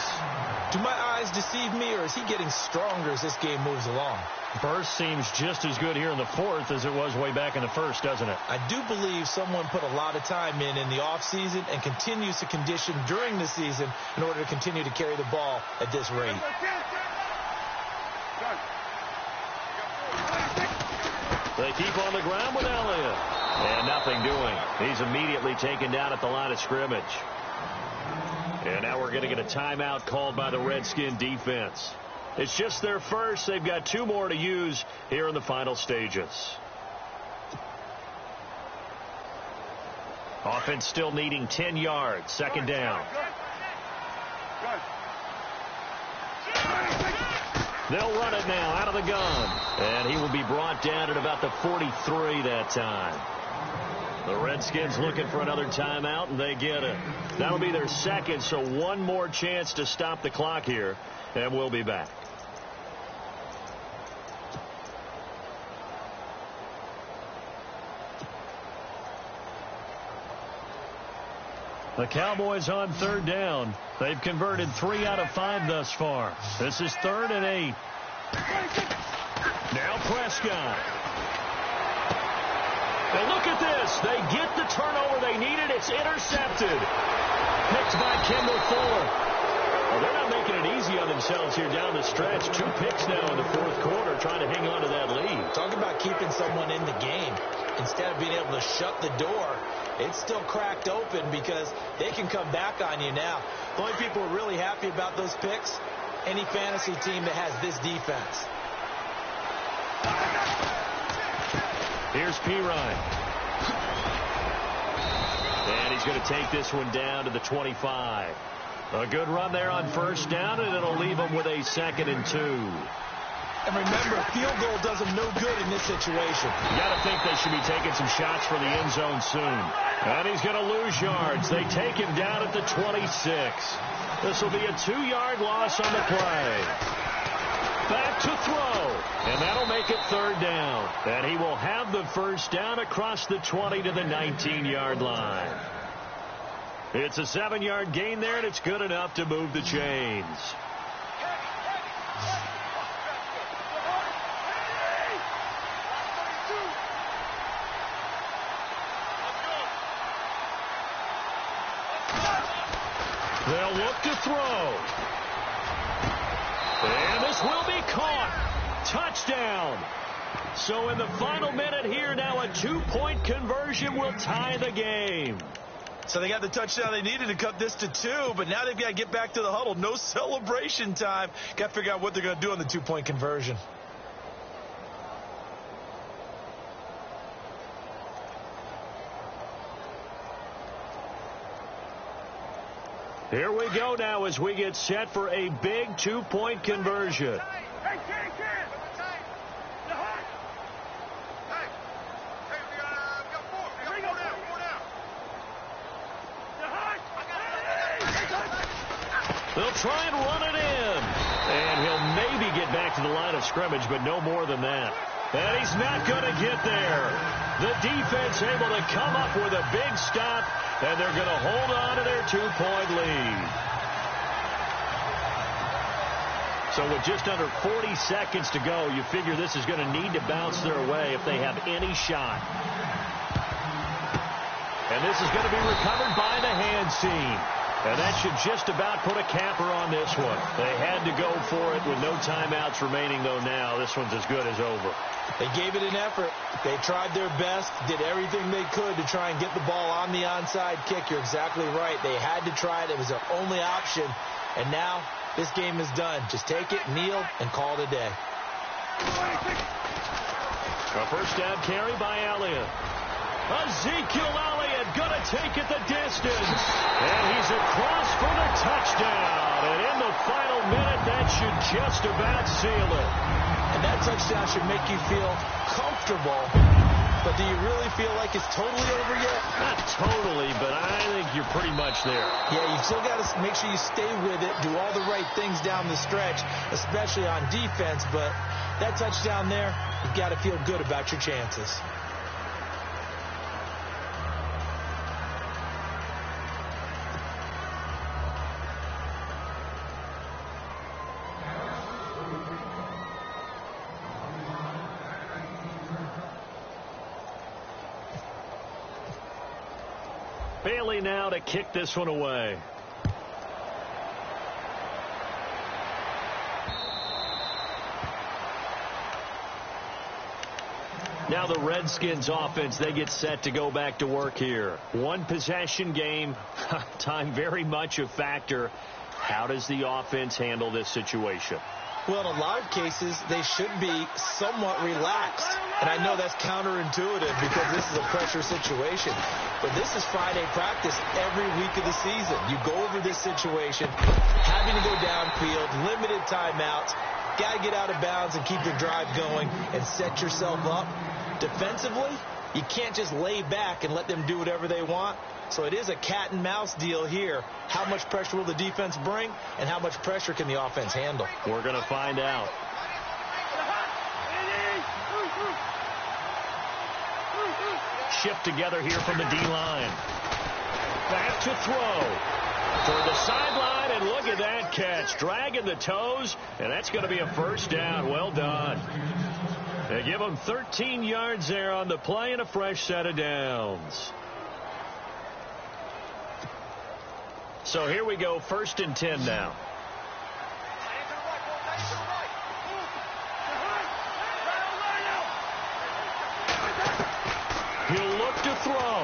Do my eyes deceive me, or is he getting stronger as this game moves along? Burst seems just as good here in the 4th as it was way back in the 1st, doesn't it? I do believe someone put a lot of time in the offseason and continues to condition during the season in order to continue to carry the ball at this rate. They keep on the ground with Elliott. And nothing doing. He's immediately taken down at the line of scrimmage. And now we're going to get a timeout called by the Redskin defense. It's just their first. They've got 2 more to use here in the final stages. Offense still needing 10 yards. 2nd down. They'll run it now out of the gun. And he will be brought down at about the 43 that time. The Redskins looking for another timeout, and they get it. That'll be their 2nd, so 1 more chance to stop the clock here, and we'll be back. The Cowboys on 3rd down. They've converted 3 out of 5 thus far. This is 3rd and 8. Now Prescott. And look at this. They get the turnover they needed. It's intercepted. Picked by Kendall Fuller. Well, they're not making it easy on themselves here down the stretch. 2 picks now in the 4th quarter trying to hang on to that lead. Talk about keeping someone in the game. Instead of being able to shut the door, it's still cracked open because they can come back on you now. The only people who are really happy about those picks, any fantasy team that has this defense. Here's Pirine. And he's going to take this one down to the 25. A good run there on 1st down, and it'll leave him with a 2nd and 2. And remember, a field goal does them no good in this situation. You got to think they should be taking some shots for the end zone soon. And he's going to lose yards. They take him down at the 26. This will be a 2-yard loss on the play. Back to throw. And that'll make it 3rd down. And he will have the 1st down across the 20 to the 19-yard line. It's a 7-yard gain there, and it's good enough to move the chains. They'll look to throw. And this will be caught. Touchdown. So in the final minute here now, a 2-point conversion will tie the game. So they got the touchdown they needed to cut this to 2, but now they've got to get back to the huddle. No celebration time. Got to figure out what they're going to do on the 2-point conversion. Here we go now as we get set for a big 2-point conversion. They'll try and run it in. And he'll maybe get back to the line of scrimmage, but no more than that. And he's not going to get there. The defense able to come up with a big stop, and they're going to hold on to their 2-point lead. So with just under 40 seconds to go, you figure this is going to need to bounce their way if they have any shot. And this is going to be recovered by the hands team. And that should just about put a capper on this one. They had to go for it with no timeouts remaining, though now this one's as good as over. They gave it an effort. They tried their best, did everything they could to try and get the ball on the onside kick. You're exactly right. They had to try it. It was their only option. And now this game is done. Just take it, kneel, and call it a day. A first down carry by Elliott. Ezekiel Elliott going to take it the distance. And he's across for the touchdown. And in the final minute, that should just about seal it. And that touchdown should make you feel comfortable. But do you really feel like it's totally over yet? Not totally, but I think you're pretty much there. Yeah, you've still got to make sure you stay with it, do all the right things down the stretch, especially on defense. But that touchdown there, you've got to feel good about your chances. Bailey now to kick this one away. Now the Redskins offense, they get set to go back to work here. One possession game, time very much a factor. How does the offense handle this situation? Well, in a lot of cases, they should be somewhat relaxed. And I know that's counterintuitive because this is a pressure situation. But this is Friday practice every week of the season. You go over this situation, having to go downfield, limited timeouts, got to get out of bounds and keep your drive going and set yourself up. Defensively, you can't just lay back and let them do whatever they want. So it is a cat and mouse deal here. How much pressure will the defense bring, and how much pressure can the offense handle? We're going to find out. Shift together here from the D-line. Back to throw. For the sideline, and look at that catch. Dragging the toes, and that's going to be a first down. Well done. They give them 13 yards there on the play and a fresh set of downs. So here we go, 1st and 10 now. He'll look to throw.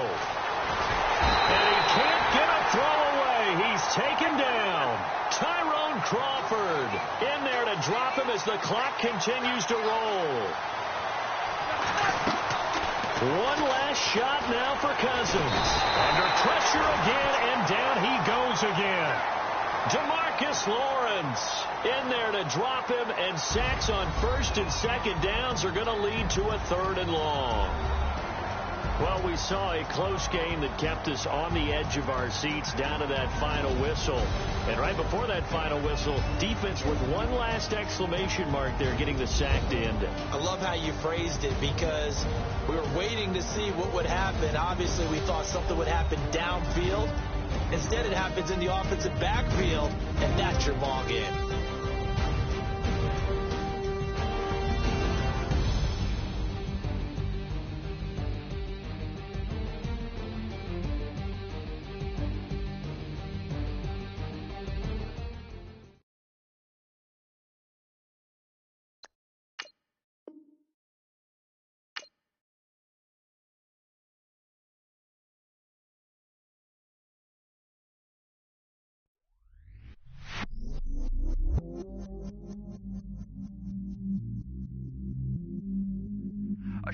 And he can't get a throw away. He's taken down. Tyrone Crawford in there to drop him as the clock continues to roll. One last shot now for Cousins. Under pressure again, and down he goes again. DeMarcus Lawrence in there to drop him, and sacks on 1st and 2nd downs are going to lead to a 3rd and long. Well, we saw a close game that kept us on the edge of our seats down to that final whistle. And right before that final whistle, defense with one last exclamation mark there, getting the sack to end it. I love how you phrased it because we were waiting to see what would happen. Obviously, we thought something would happen downfield. Instead, it happens in the offensive backfield, and that's your ball game.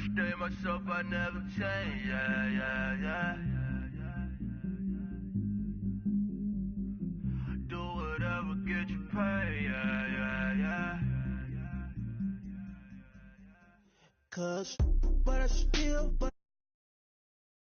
stay myself, I never change, yeah. Do whatever, get you paid, yeah. Cause, but I still,